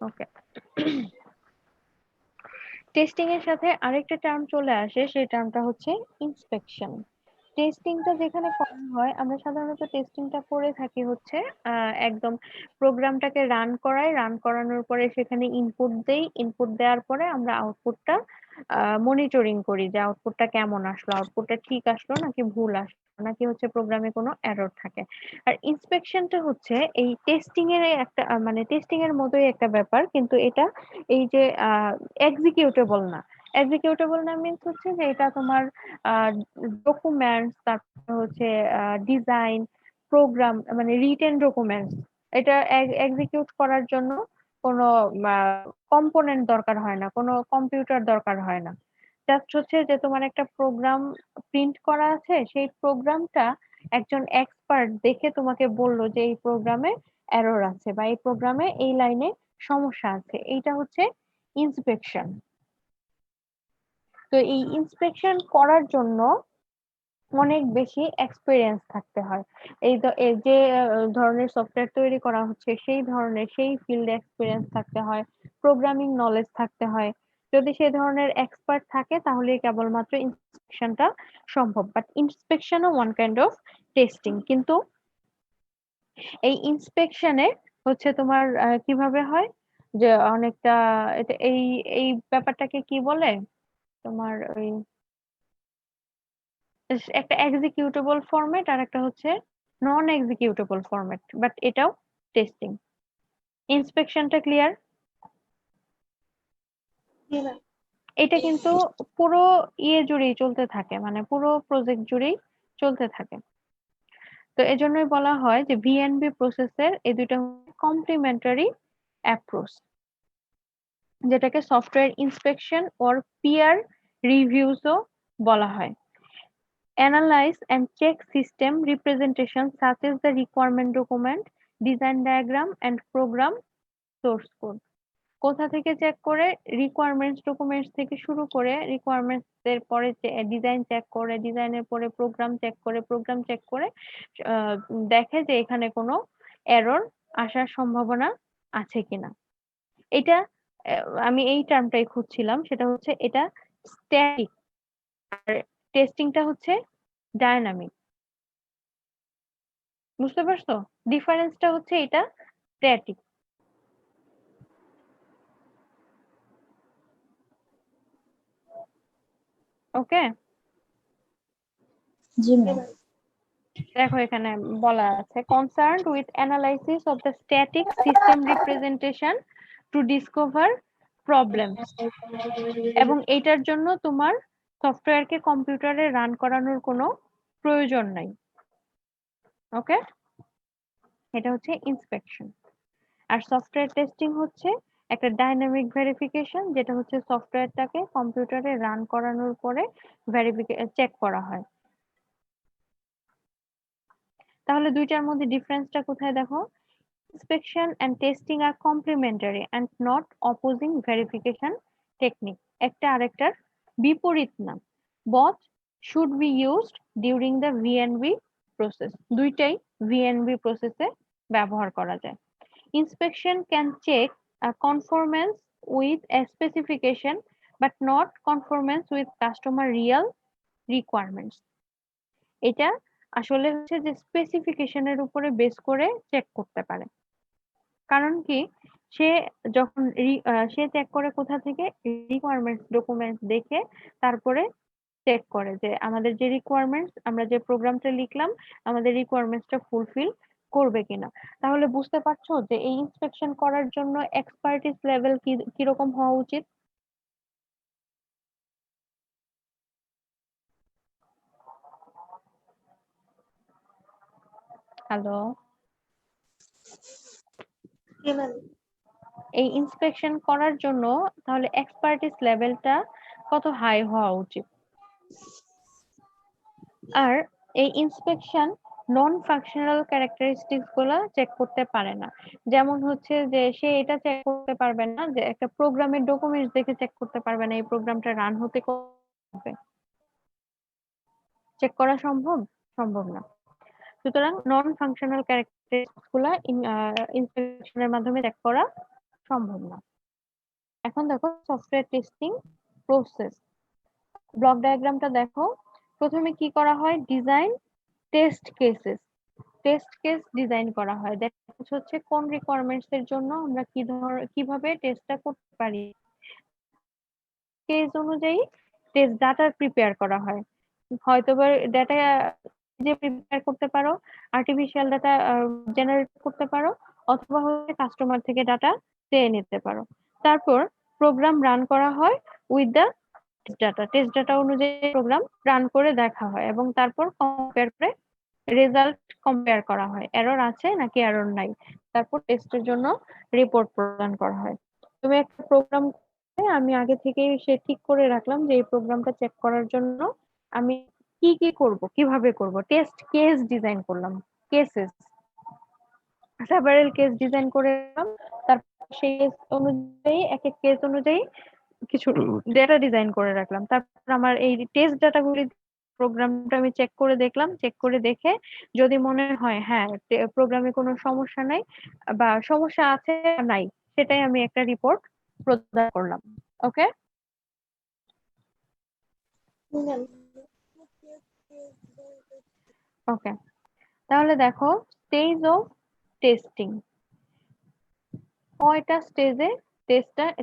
ওকে। টেস্টিং এর সাথে আরেকটা টার্ম চলে আসে, সেই টার্মটা হচ্ছে ইন্সপেকশন। টেস্টিংটা যেখানে করা হয়, আমরা সাধারণত টেস্টিংটা করে থাকি হচ্ছে একদম প্রোগ্রামটাকে রান করানোর পরে সেখানে ইনপুট দেই, ইনপুট দেওয়ার পরে আমরা আউটপুটটা মনিটরিং করি যে আউটপুটটা কেমন আসলো, আউটপুটটা ঠিক আসলো নাকি ভুল আসলো, নাকি হচ্ছে প্রোগ্রামে কোনো এরর থাকে। আর ইন্সপেকশনটা হচ্ছে এই টেস্টিং এর একটা মানে টেস্টিং এর মতোই একটা ব্যাপার, কিন্তু এটা এই যে এক্সিকিউটেবল না। এক্সিকিউটেবল না মিন্স হচ্ছে যে এটা তোমার ডকুমেন্টস, তারপর হচ্ছে ডিজাইন, প্রোগ্রাম মানে রিটেন ডকুমেন্টস, এটা এক্সিকিউট করার জন্য কোনো কম্পোনেন্ট দরকার হয় না, কোনো কম্পিউটার দরকার হয় না। জাস্ট হচ্ছে যে তোমার একটা প্রোগ্রাম প্রিন্ট করা আছে, সেই প্রোগ্রামটা একজন এক্সপার্ট দেখে তোমাকে বললো যে এই প্রোগ্রামে এরর আছে বা এই প্রোগ্রামে এই লাইনে সমস্যা আছে, এইটা হচ্ছে ইন্সপেকশন। তো এই ইন্সপেকশন করার জন্য অনেক বেশি এক্সপিরিয়েন্স থাকতে হয়। এই যে ধরনের সফটওয়্যার তৈরি করা হচ্ছে সেই ধরনের সেই ফিল্ডে এক্সপিরিয়েন্স থাকতে হয়, প্রোগ্রামিং নলেজ থাকতে হয়। যদি সেই ধরনের এক্সপার্ট থাকে তাহলে কেবলমাত্র ইন্সপেকশনটা সম্ভব। বাট ইন্সপেকশনও ওয়ান কাইন্ড অফ টেস্টিং। কিন্তু এই ইন্সপেকশনে হচ্ছে তোমার কিভাবে হয় যে অনেকটা এই এই ব্যাপারটাকে কি বলে তোমার ওই একটা এক্সিকিউটেবল ফরম্যাট আর একটা হচ্ছে নন এক্সিকিউটেবল ফরম্যাট, বাট এটাও টেস্টিং। ইন্সপেকশনটা ক্লিয়ার? এটা কিন্তু পুরো জুড়েই চলতে থাকে, মানে পুরো প্রজেক্ট জুড়েই চলতে থাকে। তো এজন্যই বলা হয় যে ভিএনভি প্রসেসের এই দুইটা কমপ্লিমেন্টারি অ্যাপ্রোচ, যেটাকে সফটওয়্যার ইন্সপেকশন অর পিয়ার রিভিউসও বলা হয়। Analyze and check system representations such as the requirement document, design diagram, and program source code. কোথা থেকে চেক করে? রিকোয়ারমেন্টস ডকুমেন্টস থেকে শুরু করে রিকোয়ারমেন্টস এর পরে ডিজাইন চেক করে, ডিজাইনের পরে প্রোগ্রাম চেক করে, প্রোগ্রাম চেক করে দেখে যে এখানে কোনো এরর আসার সম্ভাবনা আছে কিনা। এটা আমি এই টার্মটাই খুঁজছিলাম, সেটা হচ্ছে এটা স্ট্যাটিক আর টেস্টিংটা হচ্ছে ডায়নামিক। বুঝতে পারছো? ডিফারেন্সটা হচ্ছে এটা স্ট্যাটিক। ওকে, জি ম্যাম। দেখো এখানে বলা আছে concerned with analysis of the static system representation to discover problems, এবং এটার জন্য তোমার সফটওয়্যারকে কম্পিউটারে রান করানোর কোনো প্রয়োজন নাই। ওকে, এটা হচ্ছে ইন্সপেকশন। আর সফটওয়্যার টেস্টিং হচ্ছে একটা ডাইনামিক ভেরিফিকেশন, যেটা হচ্ছে সফটওয়্যারটাকে কম্পিউটারে রান করানোর পরে চেক করা হয়। তাহলে দুইটার মধ্যে ডিফারেন্সটা কোথায় দেখো? Inspection and testing are complementary and not opposing verification technique. একটা আরেকটার বিপরীত না। Both should be used during the VNV process. দুইটাই VNV প্রসেসে ব্যবহার করা যায়। Inspection can check a conformance with a specification but not conformance with customer real requirements. এটা আসলে হচ্ছে যে স্পেসিফিকেশনের উপরে বেস করে চেক করতে পারে। কারণ কি, সে যখন সে চেক করে কোথা থেকে? রিকোয়ারমেন্টস ডকুমেন্টস দেখে তারপরে চেক করে যে আমাদের যে রিকোয়ারমেন্টস, আমরা যে প্রোগ্রামটা লিখলাম আমাদের রিকোয়ারমেন্টসটা ফুলফিল করবে কিনা। তাহলে বুঝতে পারছো যে এই ইন্সপেকশন করার জন্য এক্সপার্টিস লেভেল কিরকম হওয়া উচিত? হ্যালো, এই ইন্সপেকশন করার জন্য তাহলে এক্সপার্টিস লেভেলটা কত হাই হওয়া উচিত? আর এই ইন্সপেকশন নন ফাংশনাল ক্যারেক্টারিস্টিক্স গুলা চেক করতে পারে না। যেমন হচ্ছে যে সে এটা চেক করতে পারবে না যে একটা প্রোগ্রামের ডকুমেন্টস দেখে চেক করতে পারবে না এই প্রোগ্রামটা রান হতে কবে। চেক করা সম্ভব? সম্ভব না। সুতরাং নন ফাংশনাল ক্যারেক্টারিস্টিক্স গুলা ইন্সপেকশনের মাধ্যমে চেক করা সম্ভব না। এখন দেখো সফটওয়্যার টেস্টিং প্রসেস। ব্লক ডায়াগ্রামটা দেখো। প্রথমে কি করা হয়? Design test cases. Test case design করা হয়। দেখা হচ্ছে কোন রিকোয়ারমেন্টস এর জন্য আমরা কিভাবে টেস্টটা করতে পারি। কেস অনুযায়ী টেস্ট ডাটা প্রিপেয়ার করা হয়। হয়তোবা ডাটা যে প্রিপেয়ার করতে পারো, আর্টিফিশিয়াল ডাটা জেনারেট করতে পারো, অথবা হচ্ছে কাস্টমার থেকে ডাটা চেয়ে নিতে পারো। তারপর প্রোগ্রাম রান করা হয় উইথ দ্য টেস্ট ডাটা অনুযায়ী প্রোগ্রাম রান করে দেখা হয় এবং তারপর কম্পেয়ার করে রেজাল্ট কম্পেয়ার করা হয়, এরর আছে নাকি এরর নাই। তারপর টেস্টের জন্য রিপোর্ট প্রদান করা হয়। তুমি একটা প্রোগ্রাম, আমি আগে থেকেই সে ঠিক করে রাখলাম যে এই প্রোগ্রামটা চেক করার জন্য আমি কি কি করব, কিভাবে করব। টেস্ট কেস ডিজাইন করলাম, কেসেস, সেভারেল কেস ডিজাইন করে রাখলাম। তারপর সেই কেস অনুযায়ী, এক এক কেস অনুযায়ী কিছু ডেটা ডিজাইন করে রাখলাম। তারপর আমার এই টেস্ট ডাটাগুলি প্রোগ্রামটা আমি চেক করে দেখলাম, চেক করে দেখে যদি মনে হয় হ্যাঁ প্রোগ্রামে কোনো সমস্যা নাই বা সমস্যা আছে বা নাই, সেটাই আমি একটা রিপোর্ট প্রদান করলাম। ওকে, ওকে। তাহলে দেখো স্টেজ অফ টেস্টিং, কয়টা স্টেজে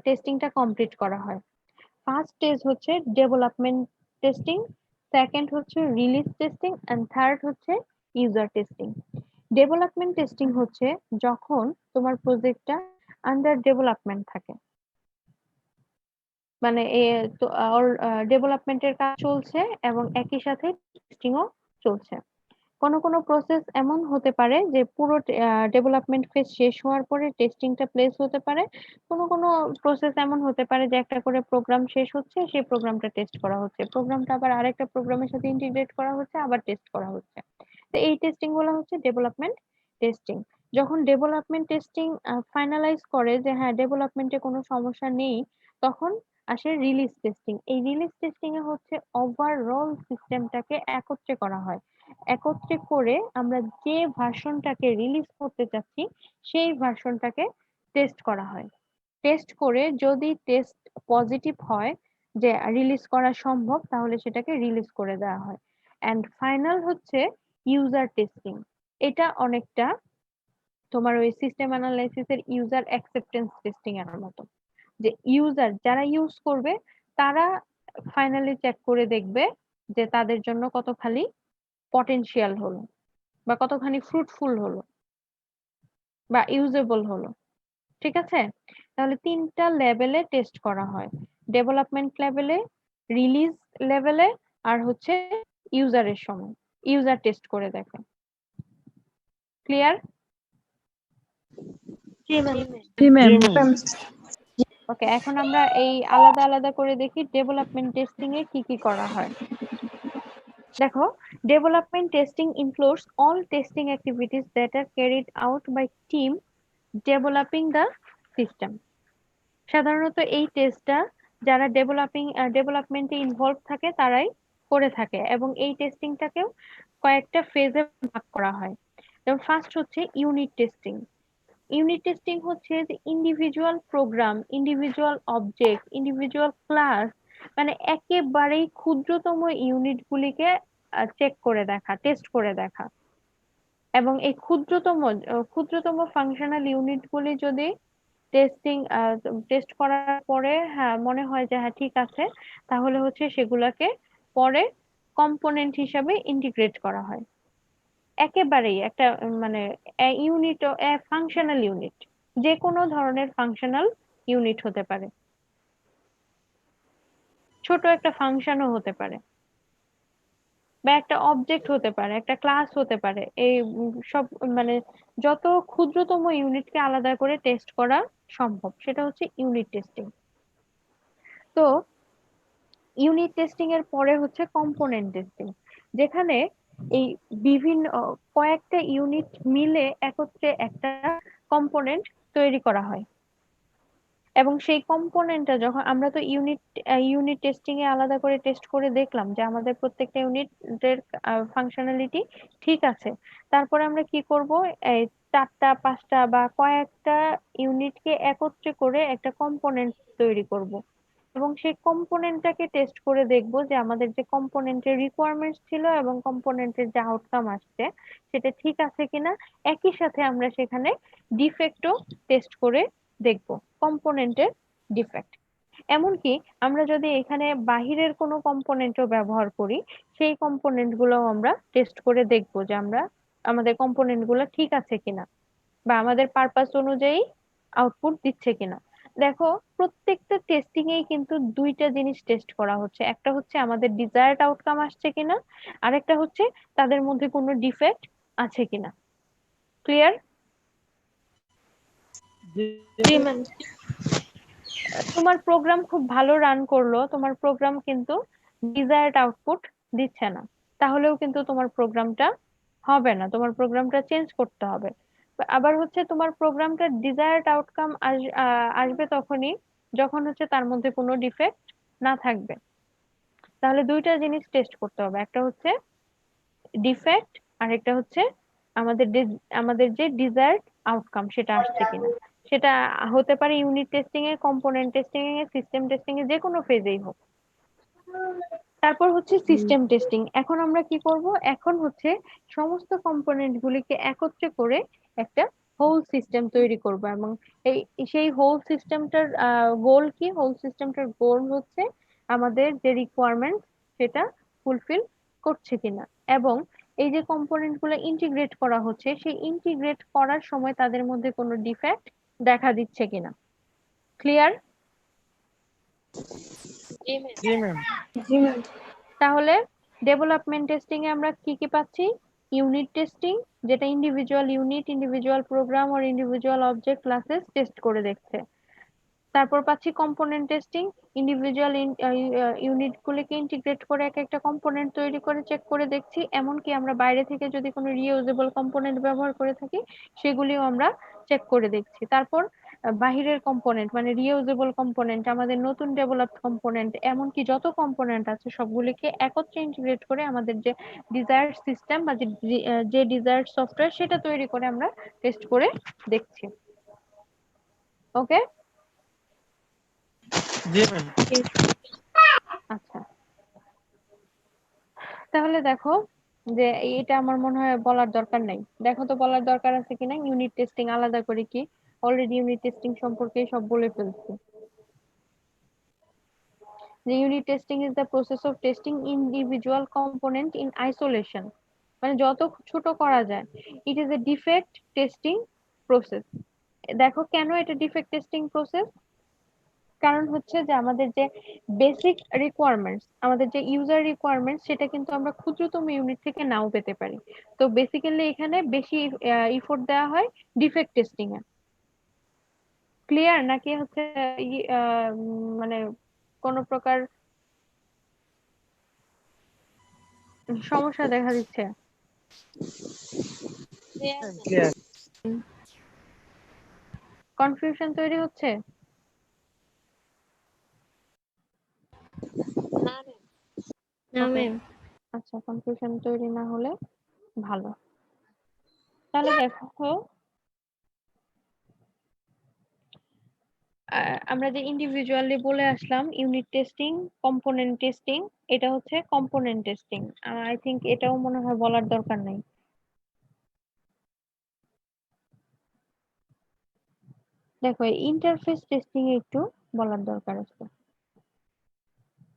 টেস্টিংটা কমপ্লিট করা হয়। ফার্স্ট স্টেজ হচ্ছে ডেভেলপমেন্ট টেস্টিং, সেকেন্ড হচ্ছে রিলিজ টেস্টিং এন্ড থার্ড হচ্ছে ইউজার টেস্টিং। ডেভেলপমেন্ট টেস্টিং হচ্ছে যখন তোমার প্রজেক্টটা আন্ডার ডেভেলপমেন্ট থাকে, মানে ডেভেলপমেন্টের কাজ চলছে এবং একই সাথে টেস্টিংও চলছে। কোনো কোনো প্রসেস এমন হতে পারে যে পুরো ডেভেলপমেন্ট ফেজ শেষ হওয়ার পরে টেস্টিংটা প্লেস হতে পারে। কোনো কোনো প্রসেস এমন হতে পারে যে একটা করে প্রোগ্রাম শেষ হচ্ছে, সেই প্রোগ্রামটা টেস্ট করা হচ্ছে, প্রোগ্রামটা আবার আরেকটা প্রোগ্রামের সাথে ইন্টিগ্রেট করা হচ্ছে, আবার টেস্ট করা হচ্ছে। তো এই টেস্টিং গুলো হচ্ছে ডেভেলপমেন্ট টেস্টিং। যখন ডেভেলপমেন্ট টেস্টিং ফাইনালাইজ করে যে হ্যাঁ ডেভেলপমেন্টে কোনো সমস্যা নেই, তখন আসে রিলিজ টেস্টিং। এই রিলিজ টেস্টিং এ হচ্ছে ওভারঅল সিস্টেমটাকে একত্রে করা হয়, একত্রে করে আমরা যে ভার্সনটাকে রিলিজ করতে চাচ্ছি সেই ভার্সনটাকে টেস্ট করা হয়। টেস্ট করে যদি টেস্ট পজিটিভ হয় যে রিলিজ করা সম্ভব, তাহলে সেটাকে রিলিজ করে দেওয়া হয়। এন্ড ফাইনাল হচ্ছে ইউজার টেস্টিং। এটা অনেকটা তোমার ওই সিস্টেম অ্যানালাইসিস এর ইউজার অ্যাকসেপ্টেন্স টেস্টিং এর মতো, যে ইউজার যারা ইউজ করবে তারা ফাইনালি চেক করে দেখবে যে তাদের জন্য কতখানি পটেনশিয়াল হলো বা কতখানি ফ্রুটফুল হলো বা ইউজেবল হলো। ঠিক আছে, তাহলে তিনটা লেভেলে টেস্ট করা হয়, ডেভেলপমেন্ট লেভেলে, রিলিজ লেভেলে, আর হচ্ছে ইউজারের সময় ইউজার টেস্ট করে দেখে। ক্লিয়ার? জি ম্যাম। ওকে, এখন আমরা এই আলাদা আলাদা করে দেখি ডেভেলপমেন্ট টেস্টিং এ কি কি করা হয়। দেখো, development testing includes all testing activities that are carried out by team developing the system. সাধারণত এই টেস্টটা যারা ডেভেলপমেন্টে ইনভলভ থাকে তারাই করে থাকে এবং এই টেস্টিংটাকেও কয়েকটা ফেজে ভাগ করা হয়। যেমন ফার্স্ট হচ্ছে ইউনিট টেস্টিং। ইউনিট টেস্টিং হচ্ছে যে individual program, individual object, individual class, মানে একেবারেই ক্ষুদ্রতম ইউনিট গুলিকে চেক করে দেখা, টেস্ট করে দেখা। এবং এই ক্ষুদ্রতম ফাংশনাল ইউনিট গুলি যদি টেস্ট করার পরে হ্যাঁ মনে হয় যে হ্যাঁ ঠিক আছে, তাহলে হচ্ছে সেগুলোকে পরে কম্পোনেন্ট হিসাবে ইন্টিগ্রেট করা হয়। একেবারেই একটা মানে ইউনিট, ফাংশনাল ইউনিট, যে কোনো ধরনের ফাংশনাল ইউনিট হতে পারে, ছোট একটা ফাংশনও হতে পারে বা একটা অবজেক্ট হতে পারে, একটা ক্লাস হতে পারে। এই সব মানে যত ক্ষুদ্রতম ইউনিটকে আলাদা করে টেস্ট করা সম্ভব সেটা হচ্ছে ইউনিট টেস্টিং। তো ইউনিট টেস্টিং এর পরে হচ্ছে কম্পোনেন্ট টেস্টিং, যেখানে এই বিভিন্ন কয়েকটা ইউনিট মিলে একত্রে একটা কম্পোনেন্ট তৈরি করা হয় এবং সেই কম্পোনেন্টটা যখন আমরা তো ইউনিট টেস্টিং এ আলাদা করে টেস্ট করে দেখলাম যে আমাদের প্রত্যেকটা ইউনিটের ফাংশনালিটি ঠিক আছে, তারপরে আমরা কি করব, এই 4টা 5টা বা কয়েকটা ইউনিটকে একত্রে করে একটা কম্পোনেন্ট তৈরি করব এবং সেই কম্পোনেন্টটাকে টেস্ট করে দেখব যে আমাদের যে কম্পোনেন্টের রিকোয়ারমেন্টস ছিল এবং কম্পোনেন্টের যে আউটকাম আসছে সেটা ঠিক আছে কিনা। একই সাথে আমরা সেখানে ডিফেক্টও টেস্ট করে দেখব, কম্পোনেন্টের ডিফেক্ট। এমনকি আমরা যদি এখানে বাহিরের কোনো কম্পোনেন্টও ব্যবহার করি, সেই কম্পোনেন্ট গুলো আমরা টেস্ট করে দেখবো যে আমাদের কম্পোনেন্ট গুলো ঠিক আছে কিনা বা আমাদের পারপাস অনুযায়ী আউটপুট দিচ্ছে কিনা। দেখো, প্রত্যেকটা টেস্টিং এই কিন্তু দুইটা জিনিস টেস্ট করা হচ্ছে, একটা হচ্ছে আমাদের ডিজায়ার্ড আউটকাম আসছে কিনা, আরেকটা হচ্ছে তাদের মধ্যে কোনো ডিফেক্ট আছে কিনা। ক্লিয়ার? জি ম্যাম। তোমার প্রোগ্রাম খুব ভালো রান করলো, তোমার প্রোগ্রাম কিন্তু ডিজায়ার্ড আউটপুট দিচ্ছে না, তাহলেও কিন্তু তোমার প্রোগ্রামটা হবে না, তোমার প্রোগ্রামটা চেঞ্জ করতে হবে। আবার হচ্ছে তোমার প্রোগ্রামটা ডিজায়ার্ড আউটকাম আসবে তখনই যখন হচ্ছে তার মধ্যে কোনো ডিফেক্ট না থাকবে। তাহলে দুইটা জিনিস টেস্ট করতে হবে, একটা হচ্ছে ডিফেক্ট আর একটা হচ্ছে আমাদের যে ডিজায়ার্ড আউটকাম সেটা আসছে কিনা। সেটা হতে পারে ইউনিট টেস্টিং এ, কম্পোনেন্ট টেস্টিং এ, সিস্টেম টেস্টিং এ, যে কোনো ফেজেই হোক। তারপর হচ্ছে সিস্টেম টেস্টিং। এখন আমরা কি করব, এখন হচ্ছে সমস্ত কম্পোনেন্ট গুলিকে একত্রে করে একটা হোল সিস্টেম তৈরি করব, এবং এই সেই হোল সিস্টেমটার গোল কি, হোল সিস্টেমটার গোল হচ্ছে আমাদের যে রিকোয়ারমেন্ট সেটা ফুলফিল করছে কিনা, এবং এই যে কম্পোনেন্ট গুলো ইন্টিগ্রেট করা হচ্ছে সেই ইন্টিগ্রেট করার সময় তাদের মধ্যে কোনো ডিফেক্ট দেখা দিচ্ছে কিনা। ক্লিয়ার? জি ম্যাম। তাহলে ডেভেলপমেন্ট টেস্টিং এ আমরা কি কি পাচ্ছি? ইউনিট টেস্টিং, যেটা ইন্ডিভিজুয়াল ইউনিট, ইন্ডিভিজুয়াল প্রোগ্রাম আর ইন্ডিভিজুয়াল অবজেক্ট ক্লাসেস টেস্ট করে দেখছে। তারপর পাচ্ছি কম্পোনেন্ট টেস্টিং, ইন্ডিভিজুয়াল ইউনিট গুলিকে ইন্টিগ্রেট করে এক একটা কম্পোনেন্ট তৈরি করে চেক করে দেখছি। এমনকি আমরা বাইরে থেকে যদি কোনো রিইউজেবল কম্পোনেন্ট ব্যবহার করে থাকি সেগুলিও আমরা চেক করে দেখছি। তারপর বাহিরের কম্পোনেন্ট মানে রিইউজেবল কম্পোনেন্ট, আমাদের নতুন ডেভেলপড কম্পোনেন্ট, এমনকি যত কম্পোনেন্ট আছে সবগুলিকে একত্রে ইন্টিগ্রেট করে আমাদের যে ডিজায়ার্ড সিস্টেম বা যে ডিজায়ার্ড সফটওয়্যার সেটা তৈরি করে আমরা টেস্ট করে দেখছি। ওকে? জি ম্যাম। আচ্ছা, তাহলে দেখো যে এটা আমার মনে হয় বলার দরকার নাই। দেখো তো বলার দরকার আছে কিনা, ইউনিট টেস্টিং আলাদা করে কি, অলরেডি ইউনিট টেস্টিং সম্পর্কে সব বলে ফেলছি। The unit testing is the process of testing individual component in isolation, মানে যত ছোট করা যায়। It is a defect testing process. দেখো কেন এটা ডিফেক্ট টেস্টিং প্রসেস, কারণ হচ্ছে যে আমাদের যে বেসিক রিকোয়ারমেন্টস, আমাদের যে ইউজার রিকোয়ারমেন্টস সেটা কিন্তু আমরা ক্ষুদ্রতম ইউনিট থেকে নাও পেতে পারি। তো বেসিক্যালি এখানে বেশি ইফোর্ট দেওয়া হয় ডিফেক্ট টেস্টিং এ। ক্লিয়ার নাকি হচ্ছে মানে কোন প্রকার সমস্যা দেখা দিচ্ছে? ক্লিয়ার। কনফিউশন তৈরি হচ্ছে? Okay. আচ্ছা, কনফিউশন তৈরি না হলে ভালো। তাহলে দেখো, আমরা যে ইন্ডিভিজুয়ালি বলে আসলাম ইউনিট টেস্টিং, কম্পোনেন্ট টেস্টিং, এটা হচ্ছে কম্পোনেন্ট টেস্টিং। আই থিংক এটাও মনে হয় বলার দরকার নেই। দেখো, ইন্টারফেস টেস্টিং এ একটু বলার দরকার আছে।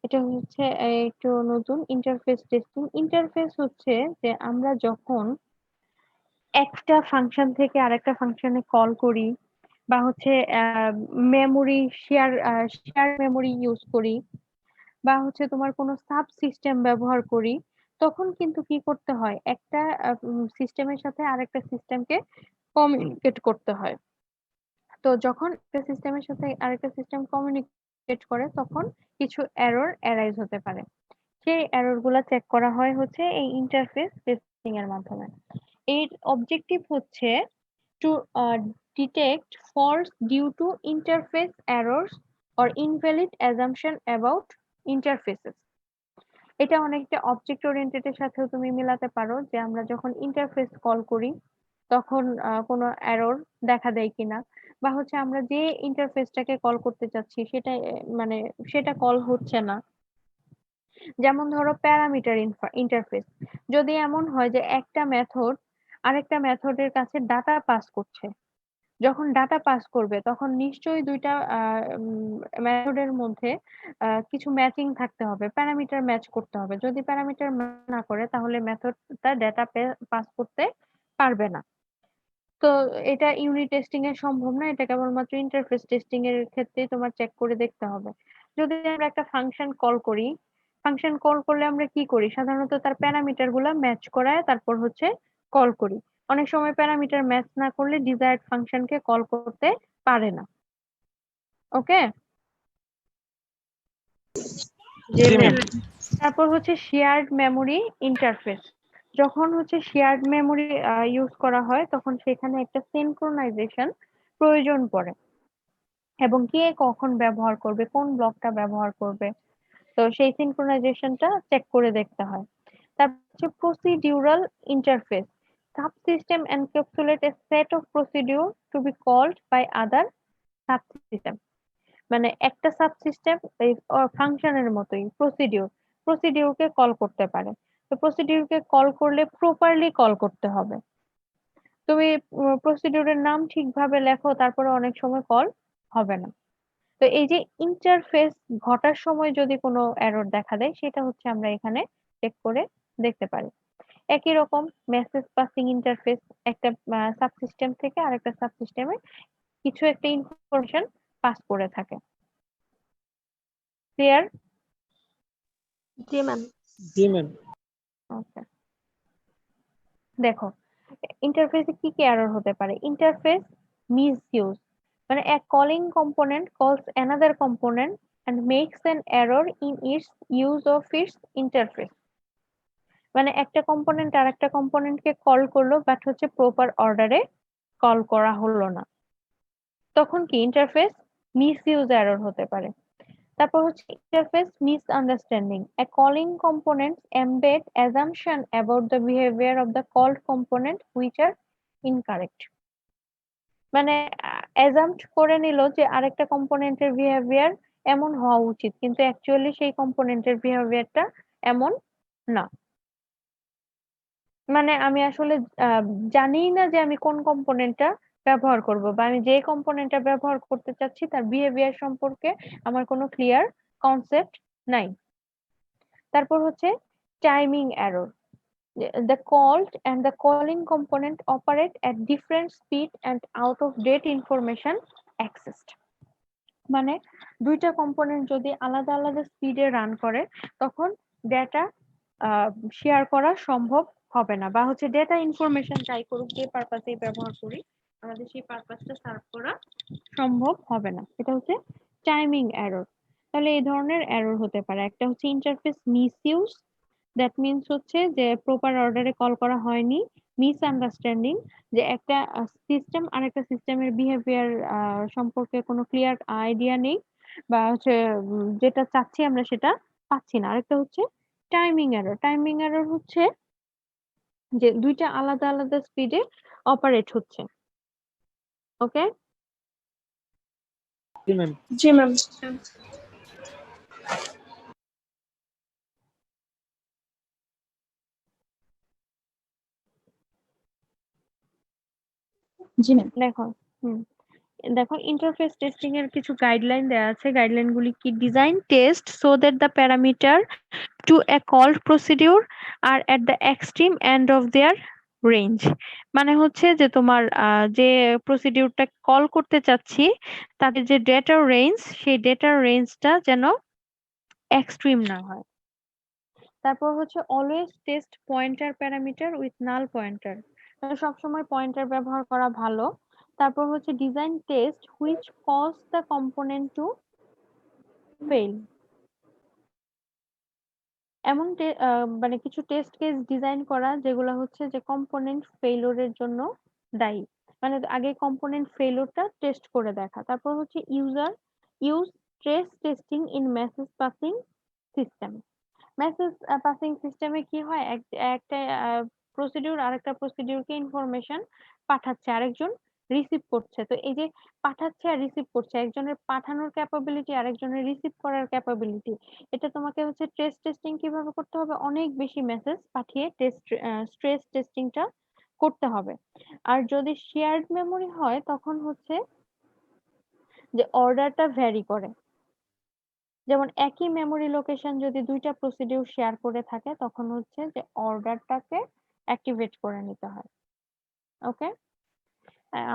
এটা হচ্ছে একটু নতুন ইন্টারফেস টেস্টিং। ইন্টারফেস হচ্ছে যে আমরা যখন একটা ফাংশন থেকে আরেকটা ফাংশনে কল করি, বা হচ্ছে মেমোরি শেয়ার মেমোরি ইউজ করি, বা হচ্ছে তোমার কোনো সাব সিস্টেম ব্যবহার করি, তখন কিন্তু কি করতে হয়, একটা সিস্টেমের সাথে আরেকটা সিস্টেমকে কমিউনিকেট করতে হয়। তো যখন একটা সিস্টেমের সাথে আরেকটা সিস্টেম কমিউনিকেট করে তখন কিছু এরর অ্যারাইজ হতে পারে। সেই এরর গুলা চেক করা হয় হচ্ছে এই ইন্টারফেস টেস্টিং এর মাধ্যমে। এর অবজেক্টিভ হচ্ছে to detect faults due to interface errors or invalid assumption about interfaces. এটা অনেকটা অবজেক্ট ওরিয়েন্টেড এর সাথেও তুমি মিলাতে পারো, যে আমরা যখন ইন্টারফেস কল করি তখন কোনো এরর দেখা দেয় কিনা, বা হচ্ছে আমরা যে ইন্টারফেসটাকে কল করতে চাচ্ছি সেটা মানে সেটা কল হচ্ছে না। যেমন ধরো প্যারামিটার ইন্টারফেস, যদি এমন হয় যে একটা মেথড আরেকটা মেথডের কাছে ডাটা পাস করছে, যখন ডাটা পাস করবে তখন নিশ্চয়ই দুইটা মেথডের মধ্যে কিছু ম্যাচিং থাকতে হবে, প্যারামিটার ম্যাচ করতে হবে। যদি প্যারামিটার ম্যাচ না করে তাহলে মেথডটা ডাটা পাস করতে পারবে না। তো এটা ইউনিট টেস্টিং এ সম্ভব না, এটা কেবলমাত্র ইন্টারফেস টেস্টিং এর ক্ষেত্রে তোমার চেক করে দেখতে হবে। যদি আমরা একটা ফাংশন কল করি, ফাংশন কল করলে আমরা কি করি, সাধারণত তার প্যারামিটার গুলা ম্যাচ করায় তারপর হচ্ছে কল করি। অনেক সময় প্যারামিটার ম্যাচ না করলে ডিজায়ার্ড ফাংশনকে কল করতে পারে না। ওকে, জি ম্যাম তারপর হচ্ছে শেয়ার্ড মেমোরি ইন্টারফেস। যখন হচ্ছে শেয়ার্ড মেমোরি ইউজ করা হয় তখন সেখানে একটা সিনক্রোনাইজেশন প্রয়োজন পড়ে, এবং কে কখন ব্যবহার করবে, কোন ব্লকটা ব্যবহার করবে, তো সেই সিনক্রোনাইজেশনটা চেক করে দেখতে হয়। তারপর হচ্ছে procedural interface. Subsystem encapsulate a set of procedure to be called by other subsystem. মানে একটা সাবসিস্টেম এই ফাংশনের মতোই প্রসিডিউরকে কল করতে পারে। তো প্রসিডিউরকে কল করলে প্রপারলি কল করতে হবে। তুমি প্রসিডিউরের নাম ঠিকভাবে লেখো, তারপরে অনেক সময় কল হবে না। তো এই যে ইন্টারফেস ঘটার সময় যদি কোনো এরর দেখা দেয় সেটা হচ্ছে আমরা এখানে চেক করে দেখতে পারি। একই রকম মেসেজ পাসিং ইন্টারফেস, একটা সাবসিস্টেম থেকে আরেকটা সাবসিস্টেমে কিছু একটা ইনফরমেশন পাস করে থাকে। ক্লিয়ার? জি ম্যাম ওকে, দেখো ইন্টারফেসে কি কি এরর হতে পারে। ইন্টারফেস মিসইউজ, মানে a calling component calls another component and makes an error in its use of its interface। মানে একটা কম্পোনেন্ট আর একটা কম্পোনেন্টকে কল করলো বাট হচ্ছে প্রপার অর্ডারে কল করা হলো না, তখন কি ইন্টারফেস মিসইউজ এরর হতে পারে। তারপর হচ্ছে interface misunderstanding, a calling components embed assumption about the behaviour of the called component which are incorrect. মানে অ্যাজাম্পট করে নিল যে আরেকটা কম্পোনেন্টের বিহেভিয়ার এমন হওয়া উচিত, কিন্তু অ্যাকচুয়ালি সেই কম্পোনেন্টের বিহেভিয়ারটা এমন না। মানে আমি আসলে জানিই না যে আমি কোন কম্পোনেন্টটা ব্যবহার করব, বা আমি যে কম্পোনেন্টটা ব্যবহার করতে চাচ্ছি তার বিহেভিয়ার সম্পর্কে আমার কোনো ক্লিয়ার কনসেপ্ট নাই। তারপর হচ্ছে timing error, the called and the calling component operate at different speed and out of date information accessed। মানে দুইটা কম্পোনেন্ট যদি আলাদা আলাদা স্পিডে রান করে তখন ডেটা শেয়ার করা সম্ভব হবে না, বা হচ্ছে ডেটা ইনফরমেশন যাই করুক, যে পারপাসে ব্যবহার করি আমাদের সেই পারপাসটা সার্ভ করা সম্ভব হবে না। এটা হচ্ছে টাইমিং এরর। তাহলে এই ধরনের এরর হতে পারে। একটা হচ্ছে ইন্টারফেস মিসইউজ, দ্যাট মিনস হচ্ছে যে প্রপার অর্ডারে কল করা হয়নি। মিসআন্ডারস্ট্যান্ডিং, যে একটা সিস্টেম আরেকটা সিস্টেমের বিহেভিয়ার সম্পর্কে কোনো ক্লিয়ার আইডিয়া নেই, বা হচ্ছে যেটা চাচ্ছি আমরা সেটা পাচ্ছি না। আরেকটা হচ্ছে টাইমিং এরর। টাইমিং এরর হচ্ছে যে দুইটা আলাদা আলাদা স্পিডে অপারেট হচ্ছে। ওকে, জি ম্যাম জি ম্যাম। দেখো দেখো ইন্টারফেস টেস্টিং এর কিছু গাইডলাইন দেওয়া আছে। গাইডলাইন গুলি কি, design test so that the parameter to a called procedure are at the extreme end of their range। মানে হচ্ছে যে তোমার যে প্রসিডিউরটা কল করতে চাচ্ছি তাদের যে ডেটার রেঞ্জ, সেই ডেটার রেঞ্জটা যেন এক্সট্রিম না হয়। তারপর হচ্ছে always test pointer parameter with null pointer, সবসময় পয়েন্টার ব্যবহার করা ভালো। তারপর হচ্ছে design test which cause the component to fail. এমন মানে কিছু টেস্ট কেস ডিজাইন করা যেগুলো হচ্ছে যে কম্পোনেন্ট ফেইলিউরের জন্য দায়ী, মানে আগে কম্পোনেন্ট ফেইলিউরটা টেস্ট করে দেখা। তারপর হচ্ছে use stress testing in message passing system. Message passing সিস্টেমে কি হয়, একটা প্রসিডিউর আরেকটা প্রসিডিউরকে ইনফরমেশন পাঠাচ্ছে, আরেকজন রিসিভ করছে। তো এই যে পাঠাচ্ছে আর রিসিভ করছে, একজনের পাঠানোর ক্যাপাবিলিটি আরেকজনের রিসিভ করার ক্যাপাবিলিটি, এটা তোমাকে হচ্ছে স্ট্রেস টেস্টিং কিভাবে করতে হবে, অনেক বেশি মেসেজ পাঠিয়ে স্ট্রেস টেস্টিংটা করতে হবে। আর যদি শেয়ার্ড মেমরি হয় তখন হচ্ছে যে অর্ডারটা ভ্যারি করে। যেমন একই মেমরি লোকেশন যদি দুইটা প্রসিডিউর শেয়ার করে থাকে তখন হচ্ছে যে অর্ডারটাকে অ্যাক্টিভেট করে নিতে হয়। ওকে,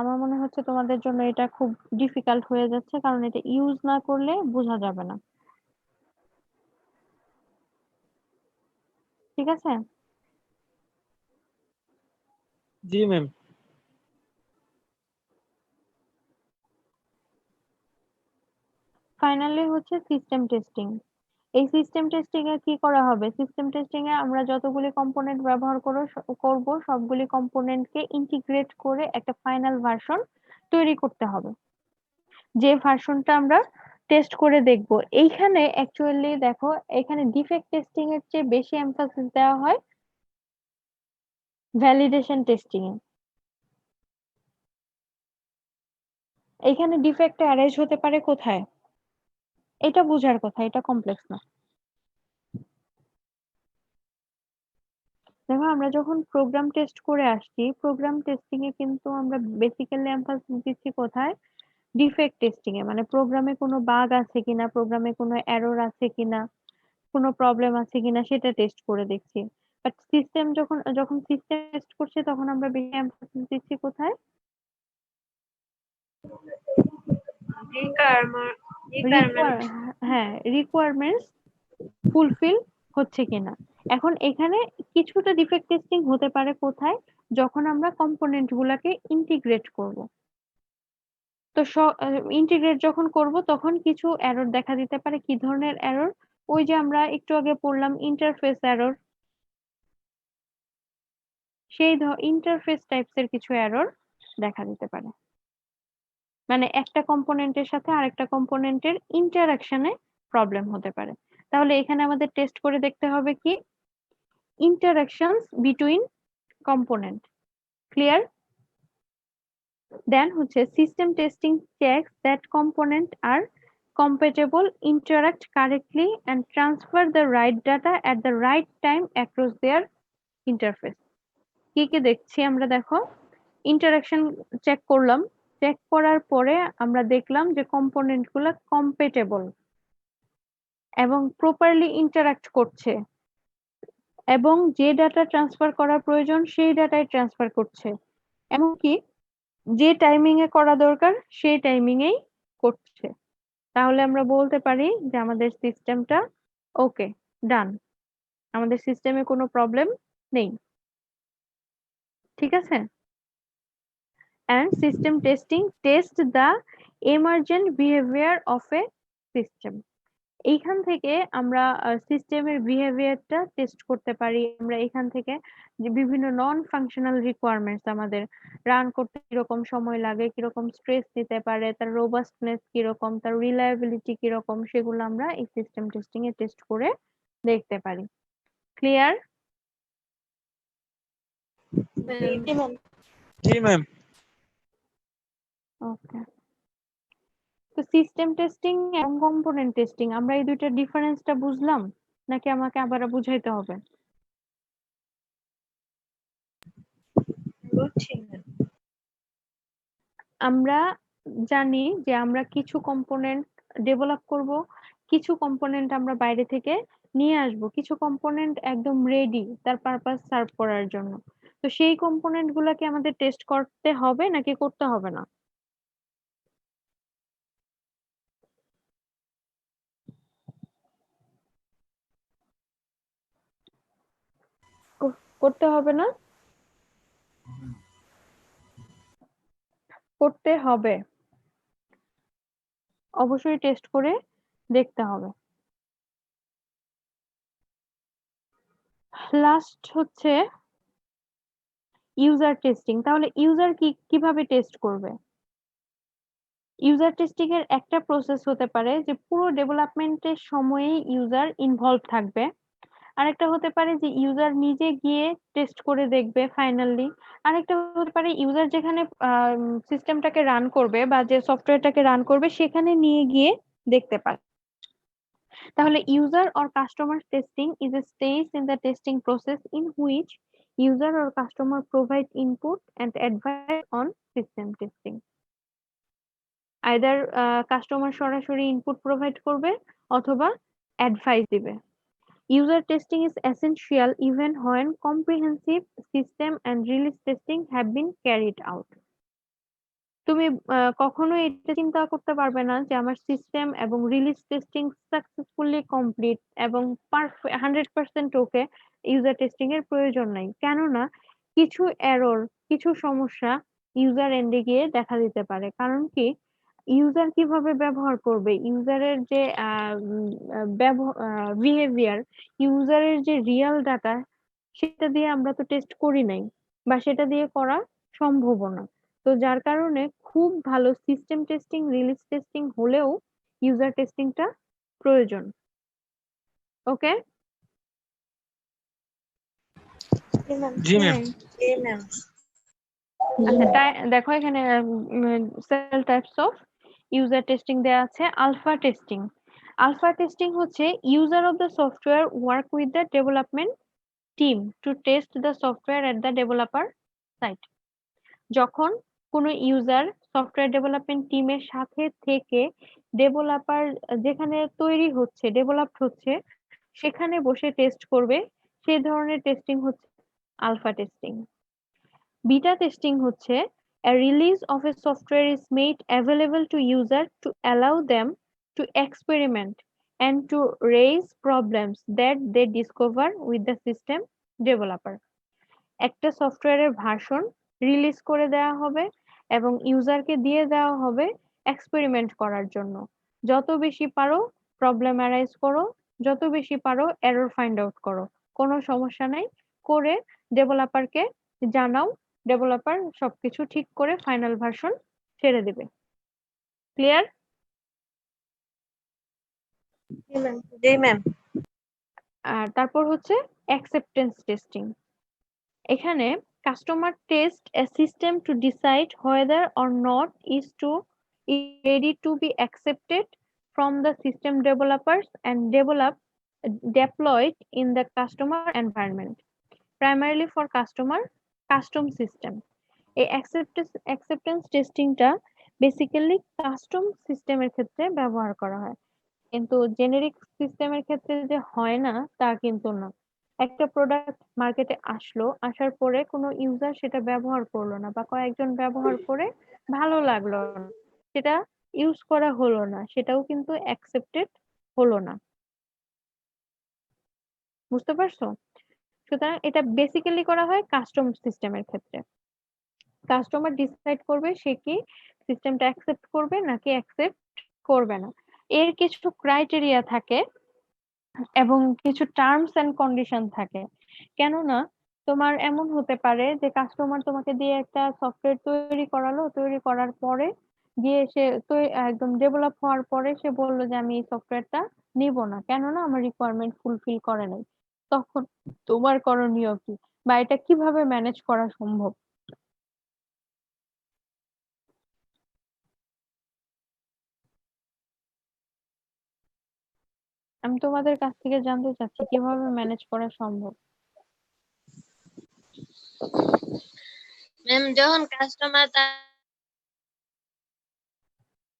আমার মনে হচ্ছে তোমাদের জন্য এটা খুব ডিফিকাল্ট হয়ে যাচ্ছে, কারণ এটা ইউজ না করলে বোঝা যাবে না। ঠিক আছে, জি ম্যাম। ফাইনালি হচ্ছে সিস্টেম টেস্টিং। এই সিস্টেম টেস্টিং এ কি করা হবে? সিস্টেম টেস্টিং এ আমরা যতগুলি কম্পোনেন্ট ব্যবহার করব সবগুলি কম্পোনেন্টকে ইন্টিগ্রেট করে একটা ফাইনাল ভার্সন তৈরি করতে হবে, যে ভার্সনটা আমরা টেস্ট করে দেখব। এইখানে অ্যাকচুয়ালি দেখো, এখানে ডিফেক্ট টেস্টিং এর চেয়ে বেশি এমফাসিস দেওয়া হয় ভ্যালিডেশন টেস্টিং এ। এইখানে ডিফেক্ট অ্যারাইজ হতে পারে কোথায়, এটা বোঝার কথা, এটা কমপ্লেক্স না। দেখো, আমরা যখন প্রোগ্রাম টেস্ট করে আসছি, প্রোগ্রাম টেস্টিং এ কিন্তু আমরা বেসিক্যালি এমফাসিস দিচ্ছি কোথায়? ডিফেক্ট টেস্টিং এ, মানে প্রোগ্রামে কোনো বাগ আছে কিনা, প্রোগ্রামে কোনো এরর আছে কিনা, কোনো প্রবলেম আছে কিনা সেটা টেস্ট করে দেখছি। বাট সিস্টেম যখন যখন সিস্টেম টেস্ট করছে তখন আমরা বেশি এমফাসিস দিচ্ছি কোথায়? হ্যাঁ, রিকোয়ারমেন্টস ফুলফিল হচ্ছে কিনা। এখন এখানে কিছুটা ডিফেক্ট টেস্টিং হতে পারে কোথায়? যখন আমরা কম্পোনেন্ট গুলাকে ইন্টিগ্রেট করব। তো ইন্টিগ্রেট যখন করব তখন কিছু এরর দেখা দিতে পারে। কি ধরনের এরর? ওই যে আমরা একটু আগে পড়লাম ইন্টারফেস এরর, সেই ইন্টারফেস টাইপস এর কিছু এরর দেখা দিতে পারে। মানে একটা কম্পোনেন্টের সাথে আরেকটা কম্পোনেন্টের ইন্টারাকশনে প্রবলেম হতে পারে। তাহলে এখানে আমাদের টেস্ট করে দেখতে হবে কি? Interactions between component. Clear? Then হচ্ছে system testing checks that component are compatible, interact correctly and transfer the right data at the right time across their interface. কি কি দেখছি আমরা? দেখো, ইন্টারাকশন চেক করলাম, চেক করার পরে আমরা দেখলাম যে কম্পোনেন্ট গুলো কম্পেটেবল এবং প্রপারলি ইন্টারাক্ট করছে, এবং যে ডাটা ট্রান্সফার করার প্রয়োজন সেই ডাটাই ট্রান্সফার করছে, এমনকি যে টাইমিং এ করা দরকার সেই টাইমিং এই করছে। তাহলে আমরা বলতে পারি যে আমাদের সিস্টেমটা ওকে, ডান, আমাদের সিস্টেমে কোনো প্রবলেম নেই। ঠিক আছে? and system testing test the emergent behavior of a system. এইখান থেকে আমরা সিস্টেমের বিহেভিয়ারটা টেস্ট করতে পারি। আমরা এখান থেকে যে বিভিন্ন নন ফাংশনাল রিকোয়ারমেন্টস, আমাদের রান করতে কিরকম সময় লাগে, কিরকম স্ট্রেস দিতে পারে, তার রোবাস্টনেস কিরকম, তার রিলায়েবিলিটি কিরকম, সেগুলো আমরা এই সিস্টেম টেস্টিং এ টেস্ট করে দেখতে পারি। ক্লিয়ার? জি ম্যাম। ওকে, তো সিস্টেম টেস্টিং এবং কম্পোনেন্ট টেস্টিং, আমরা এই দুইটার ডিফারেন্সটা বুঝলাম নাকি আমাকে আবার বুঝাইতে হবে? আমরা জানি যে আমরা কিছু কম্পোনেন্ট ডেভেলপ করব, কিছু কম্পোনেন্ট আমরা বাইরে থেকে নিয়ে আসব, কিছু কম্পোনেন্ট একদম রেডি তার পারপাস সার্ভ করার জন্য। তো সেই কম্পোনেন্ট গুলাকে আমাদের টেস্ট করতে হবে নাকি করতে হবে না? করতে হবে না? করতে হবে, অবশ্যই টেস্ট করে দেখতে হবে। লাস্ট হচ্ছে ইউজার টেস্টিং। তাহলে ইউজার কিভাবে টেস্ট করবে? ইউজার টেস্টিং এর একটা প্রসেস হতে পারে যে পুরো ডেভেলপমেন্টের সময়েই ইউজার ইনভলভ থাকবে, আরেকটা হতে পারে যে ইউজার নিজে গিয়ে টেস্ট করে দেখবে ফাইনালি, আরেকটা হতে পারে ইউজার যেখানে সিস্টেমটাকে রান করবে বা যে সফটওয়্যারটাকে রান করবে সেখানে নিয়ে গিয়ে দেখতে পারে। তাহলে user or customer testing is a stage in the testing process in which user or customer provide input and advice on system testing. Either customer সরাসরি ইনপুট প্রোভাইড করবে অথবা অ্যাডভাইস দিবে। User testing is essential even when comprehensive system and release testing have been carried out. তুমি কখনো এটা চিন্তা করতে পারবে না যে আমার সিস্টেম এবং রিলিজ টেস্টিং সাকসেসফুলি কমপ্লিট এবং 100% ওকে, ইউজার টেস্টিং এর প্রয়োজন নাই। কেননা কিছু এরর, কিছু সমস্যা ইউজার এন্ডে গিয়ে দেখা দিতে পারে। কারণ কি, ইউজার কিভাবে ব্যবহার করবে, ইউজারের যে বিহেভিয়ার, ইউজারের যে রিয়েল ডাটা, সেটা দিয়ে আমরা তো টেস্ট করি নাই বা সেটা দিয়ে করা সম্ভব না। তো যার কারণে খুব ভালো সিস্টেম টেস্টিং, রিলিজ টেস্টিং হলেও ইউজার টেস্টিংটা প্রয়োজন। ওকে, জি ম্যাম। আচ্ছা দেখো এখানে several types of user testing দেয়া আছে। Alpha testing. আলফা টেস্টিং হচ্ছে user of the software work with the development team to test the software at the developer site. যখন কোনো ইউজার সফটওয়্যার ডেভেলপমেন্ট টিমের সাথে থেকে ডেভেলপার যেখানে তৈরি হচ্ছে, ডেভেলপড হচ্ছে, সেখানে বসে টেস্ট করবে, সেই ধরনের টেস্টিং হচ্ছে আলফা টেস্টিং। বিটা টেস্টিং হচ্ছে a release of a software is made available to user to allow them to experiment and to raise problems that they discover with the system developer. একটা সফটওয়্যারের version release করে দেওয়া হবে এবং ইউজারকে দিয়ে দেওয়া হবে এক্সপেরিমেন্ট করার জন্য। যত বেশি পারো প্রবলেম অ্যারাইজ করো, যত বেশি পারো এরর ফাইন্ড আউট করো, কোনো সমস্যা নাই, করে ডেভেলপারকে জানাও, ডেভেলপার সবকিছু ঠিক করে ফাইনাল ভার্সন ছেড়ে দেবে। ক্লিয়ার? জি ম্যাম। আর তারপর হচ্ছে অ্যাকসেপ্টেন্স টেস্টিং। এখানে customer test a system to decide whether or not is ready to be accepted from the system developers and deployed in the customer environment, primarily for customer custom system. এই acceptance টেস্টিংটা basically custom সিস্টেমের ক্ষেত্রে ব্যবহার করা হয়, কিন্তু generic সিস্টেমের ক্ষেত্রে যে হয় না তা কিন্তু না। একটা প্রোডাক্ট মার্কেটে আসলো, আসার পরে কোনো ইউজার সেটা ব্যবহার করলো না বা কয়েকজন ব্যবহার করে ভালো লাগলো না, সেটা ইউজ করা হলো না, সেটাও কিন্তু অ্যাকসেপ্টেড হলো না। বুঝতে পারছো? সুতরাং এটা বেসিক্যালি করা হয় কাস্টম সিস্টেমের ক্ষেত্রে। কাস্টমার ডিসাইড করবে সে কি সিস্টেমটা অ্যাকসেপ্ট করবে নাকি অ্যাকসেপ্ট করবে না। এর কিছু ক্রাইটেরিয়া থাকে এবং কিছু টার্মস এন্ড কন্ডিশন থাকে। কেননা তোমার এমন হতে পারে যে কাস্টমার তোমাকে দিয়ে একটা সফটওয়্যার তৈরি করালো, তৈরি করার পরে গিয়ে সে তো একদম ডেভেলপ হওয়ার পরে সে বললো যে আমি এই সফটওয়্যারটা নিব না, কেননা আমার রিকোয়ারমেন্ট ফুলফিল করে নাই। তখন তোমার করণীয় কি বা এটা কিভাবে ম্যানেজ করা সম্ভব? আমি তোমাদের কাছ থেকে জানতে চাচ্ছি কিভাবে ম্যানেজ করা সম্ভব। ম্যাম যখন কাস্টমার তার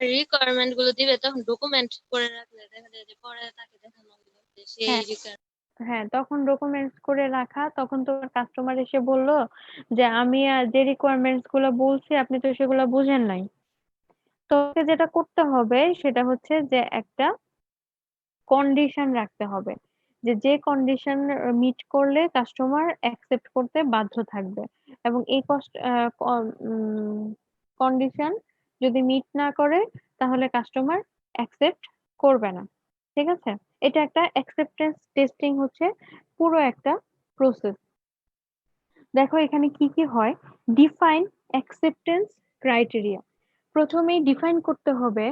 রিকোয়ারমেন্ট গুলো দিবে তখন ডকুমেন্ট করে রাখলে দেখা যায় যে পরে তাকে দেখানো হলো যে সেই হ্যাঁ। হ্যাঁ, তখন ডকুমেন্টস করে রাখা, তখন তোমার কাস্টমার এসে বললো যে আমি যে রিকোয়ারমেন্টস গুলো বলছি আপনি তো সেগুলো বুঝেন নাই। তোকে যেটা করতে হবে সেটা হচ্ছে যে একটা কন্ডিশন রাখতে হবে, যে কন্ডিশন মিট করলে কাস্টমার অ্যাকসেপ্ট করতে বাধ্য থাকবে, এবং এই কন্ডিশন যদি মিট না করে তাহলে কাস্টমার অ্যাকসেপ্ট করবে না। ঠিক আছে? এটা একটা অ্যাকসেপ্টেন্স টেস্টিং হচ্ছে পুরো একটা প্রসেস। দেখো এখানে কি কি হয়। Define acceptance criteria. প্রথমেই ডিফাইন করতে হবে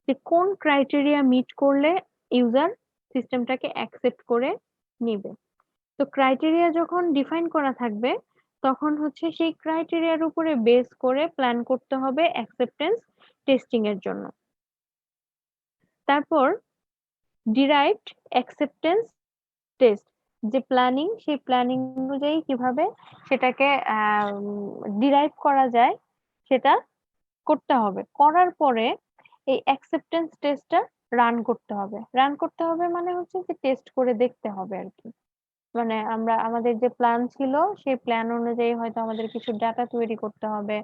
যে কোন ক্রাইটেরিয়া মিট করলে ইউজার সিস্টেমটাকে অ্যাকসেপ্ট করে নিবে। তো ক্রাইটেরিয়া যখন ডিফাইন করা থাকবে তখন হচ্ছে সেই ক্রাইটেরিয়ার উপরে বেস করে প্ল্যান করতে হবে অ্যাকসেপ্টেন্স টেস্টিং এর জন্য। তারপর ডিরাইভড অ্যাকসেপ্টেন্স টেস্ট। যে প্ল্যানিং, সেই প্ল্যানিং অনুযায়ী কিভাবে সেটাকে ডিরাইভ করা যায় সেটা করতে হবে। করার পরে এই অ্যাকসেপ্টেন্স টেস্টটা রান করতে হবে। রান করতে হবে মানে হচ্ছে যে টেস্ট করে দেখতে হবে আর কি। মানে আমরা আমাদের যে প্ল্যান ছিল সেই প্ল্যান অনুযায়ী হয়তো আমাদের কিছু ডাটা তৈরি করতে হবে,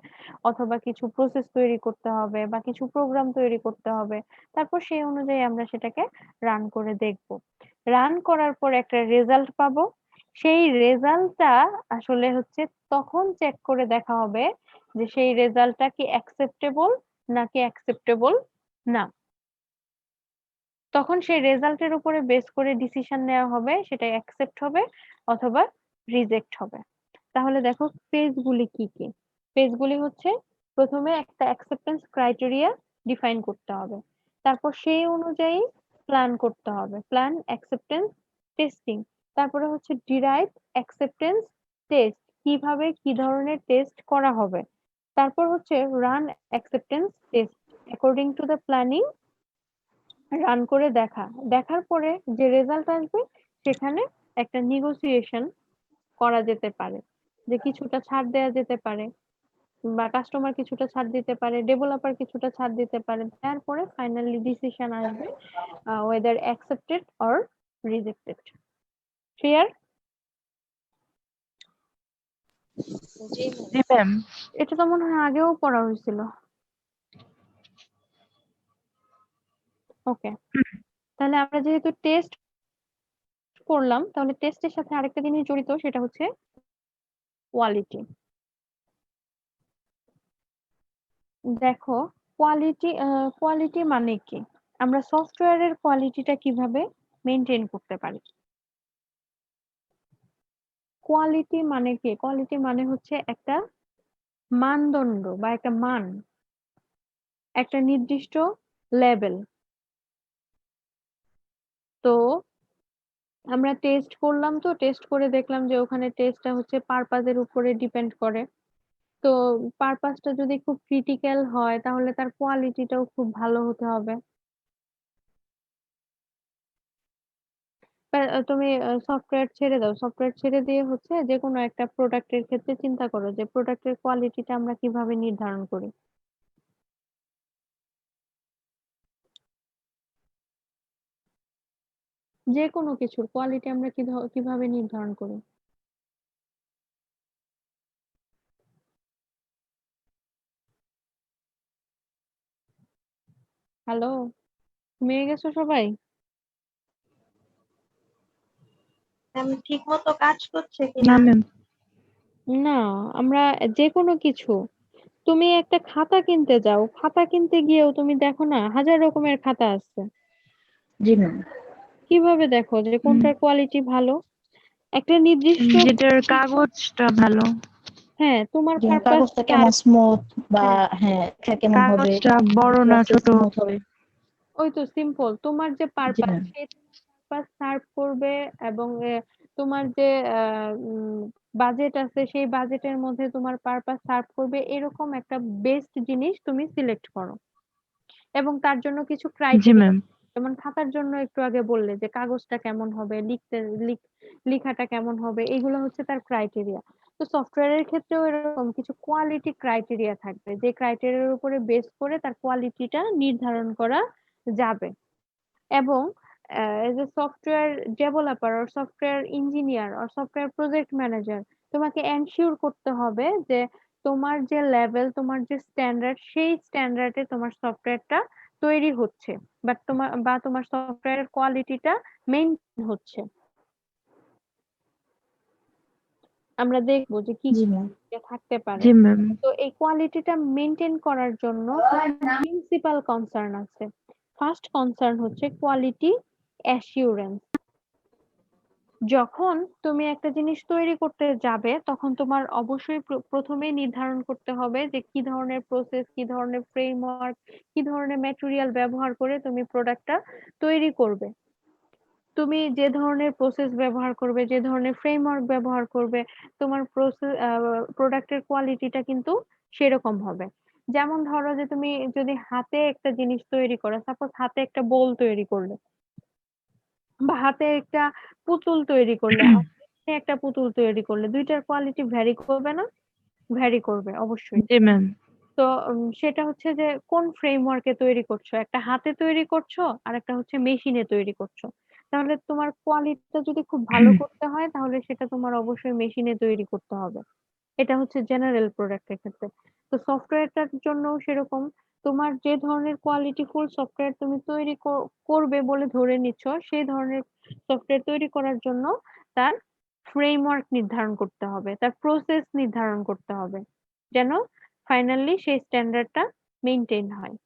অথবা কিছু প্রসেস তৈরি করতে হবে, বা কিছু প্রোগ্রাম তৈরি করতে হবে। তারপর সেই অনুযায়ী আমরা সেটাকে রান করে দেখব। রান করার পর একটা রেজাল্ট পাবো। সেই রেজাল্টটা আসলে হচ্ছে তখন চেক করে দেখা হবে যে সেই রেজাল্টটা কি অ্যাকসেপ্টেবল নাকি অ্যাকসেপ্টেবল না। তখন সেই রেজাল্টের উপরে বেস করে ডিসিশন নেওয়া হবে সেটা অ্যাকসেপ্ট হবে অথবা রিজেক্ট হবে। তাহলে দেখো ফেজগুলি কি কি। ফেজগুলি হচ্ছে প্রথমে একটা অ্যাকসেপ্টেন্স ক্রাইটেরিয়া ডিফাইন করতে হবে, তারপর সেই অনুযায়ী প্ল্যান করতে হবে, প্ল্যান অ্যাকসেপ্টেন্স টেস্টিং, তারপরে হচ্ছে ডিরাইভ অ্যাকসেপ্টেন্স টেস্ট, কিভাবে কি ধরনের টেস্ট করা হবে, তারপর হচ্ছে run acceptance test according to the planning, run করে দেখা। দেখার পরে যে রেজাল্ট আসবে সেখানে একটা নেগোসিয়েশন করা যেতে পারে, যে কিছুটা ছাড় দেওয়া যেতে পারে, বা কাস্টমার কিছুটা ছাড় দিতে পারে, ডেভেলপার কিছুটা ছাড় দিতে পারে। তারপরে ফাইনালি ডিসিশন আসবে weather accepted or rejected. Clear? G G ma'am. এটা তো মনে হয় আগেও পড়া হয়েছিল। ওকে, তাহলে আমরা যেহেতু টেস্ট করলাম, তাহলে টেস্টের সাথে আরেকটা জিনিস জড়িত, সেটা হচ্ছে কোয়ালিটি। দেখো, কোয়ালিটি মানে কি? আমরা সফটওয়্যারের কোয়ালিটিটা কিভাবে মেনটেন করতে পারি? কোয়ালিটি মানে কি? কোয়ালিটি মানে হচ্ছে একটা মানদণ্ড বা একটা মান, একটা নির্দিষ্ট লেভেল। তো আমরা টেস্ট করলাম, তো টেস্ট করে দেখলাম যে ওখানে টেস্টটা হচ্ছে পারপাজের উপরে ডিপেন্ড করে। তো পারপাসটা যদি খুব ক্রিটিক্যাল হয় তাহলে তার কোয়ালিটিটাও খুব ভালো হতে হবে। তুমি সফটওয়্যার ছেড়ে দাও, সফটওয়্যার ছেড়ে দিয়ে হচ্ছে যে কোনো একটা প্রোডাক্টের ক্ষেত্রে চিন্তা করো যে প্রোডাক্টের কোয়ালিটিটা আমরা কিভাবে নির্ধারণ করি। যে কোনো কিছুর কোয়ালিটি আমরা কিভাবে নির্ধারণ করি? হ্যালো, ঘুমিয়ে গেছো সবাই? ম্যাম ঠিক মতো কাজ করছে না কিনা? ম্যাম। না, আমরা যে কোনো কিছু, তুমি একটা খাতা কিনতে যাও, খাতা কিনতে গিয়েও তুমি দেখো না হাজার রকমের খাতা আছে। জি ম্যাম। কিভাবে দেখো যে কোনটার কোয়ালিটি ভালো? একটা নির্দিষ্ট, যেটার কাগজটা ভালো, হ্যাঁ তোমার যেমন পারপাস কাগজটা কেমন স্মুথ বা হ্যাঁ, হ্যাঁ লেখা কেমন হবে, কাগজটা বড় না ছোট। স্মুথ হবে। ওই তো সিম্পল, তোমার যে জি পারপাস ম্যাম। সেই পারপাস সার্ভ করবে, এবং তোমার যে বাজেট আছে সেই বাজেটের মধ্যে তোমার পারপাস সার্ভ করবে, এরকম একটা বেস্ট জিনিস তুমি সিলেক্ট করো। এবং তার জন্য কিছু জি ক্রাইটেরিয়া, ম্যাম। যেমন খাতার জন্য একটু আগে বললে যে কাগজটা কেমন হবে, লেখাটা কেমন হবে, এগুলো হচ্ছে তার ক্রাইটেরিয়া। তো সফটওয়্যারের ক্ষেত্রেও এরকম কিছু কোয়ালিটি ক্রাইটেরিয়া থাকবে, যে ক্রাইটেরিয়ার উপরে বেস করে তার কোয়ালিটিটা নির্ধারণ করা যাবে। এবং এজ এ সফটওয়্যার ডেভেলপার আর সফটওয়্যার ইঞ্জিনিয়ার আর সফটওয়্যার প্রজেক্ট ম্যানেজার, তোমাকে এনশিওর করতে হবে যে তোমার যে লেভেল, তোমার যে স্ট্যান্ডার্ড, সেই স্ট্যান্ডার্ডে তোমার সফটওয়্যারটা তৈরি হচ্ছে, তোমার সফটওয়্যারের কোয়ালিটিটা মেইনটেইন হচ্ছে। আমরা দেখবো যে কি জি কি ম্যাম। থাকতে পারে। জি ম্যাম। তো এই কোয়ালিটিটা মেইনটেইন করার জন্য প্রিন্সিপাল কনসার্ন আছে। ফার্স্ট কনসার্ন হচ্ছে কোয়ালিটি অ্যাসিউরেন্স। যখন তুমি একটা জিনিস তৈরি করতে যাবে তখন তোমার অবশ্যই প্রথমেই নির্ধারণ করতে হবে যে কি ধরনের প্রসেস, কি ধরনের ফ্রেমওয়ার্ক, কি ধরনের ম্যাটেরিয়াল ব্যবহার করে তুমি প্রোডাক্টটা তৈরি করবে। তুমি যে ধরনের প্রসেস ব্যবহার করবে, যে ধরনের ফ্রেমওয়ার্ক ব্যবহার করবে, তোমার প্রোডাক্টের কোয়ালিটিটা কিন্তু সেরকম হবে। যেমন ধরো যে তুমি যদি হাতে একটা জিনিস তৈরি করো, সাপোজ হাতে একটা বোল তৈরি করলে, বা হাতে একটা পুতুল তৈরি করলে আর একটা পুতুল তৈরি করলে দুইটার কোয়ালিটি ভ্যারি করবে না? ভ্যারি করবে অবশ্যই। জি ম্যাম। তো সেটা হচ্ছে যে কোন ফ্রেমওয়ার্কে তৈরি করছো, একটা হাতে তৈরি করছো আর একটা হচ্ছে মেশিনে তৈরি করছো। তাহলে তোমার কোয়ালিটিটা যদি খুব ভালো করতে হয় তাহলে সেটা তোমার অবশ্যই মেশিনে তৈরি করতে হবে। এটা হচ্ছে জেনারেল প্রোডাক্টের ক্ষেত্রে। তো সফটওয়্যারটার জন্যও সেরকম। তোমার যে ধরনের কোয়ালিটিফুল সফটওয়্যার তুমি তৈরি করবে বলে ধরে নিচ্ছ, সেই ধরনের সফটওয়্যার তৈরি করার জন্য তার ফ্রেমওয়ার্ক নির্ধারণ করতে হবে, তার প্রসেস নির্ধারণ করতে হবে, যেন ফাইনালি সেই স্ট্যান্ডার্ডটা মেইনটেইন হয়।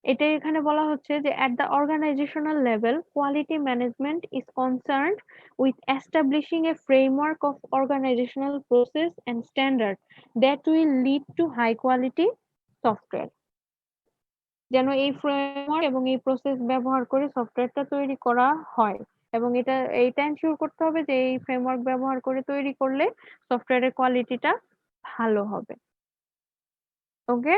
এটাই এখানে বলা হচ্ছে যে at the organizational level, quality management is concerned with establishing a framework of organizational process and standard that will lead to high quality software. যেন এই ফ্রেমওয়ার্ক এবং এই প্রসেস ব্যবহার করে সফটওয়্যারটা তৈরি করা হয় এবং এইটা এনশিওর করতে হবে যে এই ফ্রেমওয়ার্ক ব্যবহার করে তৈরি করলে সফটওয়্যারের কোয়ালিটিটা ভালো হবে। ওকে,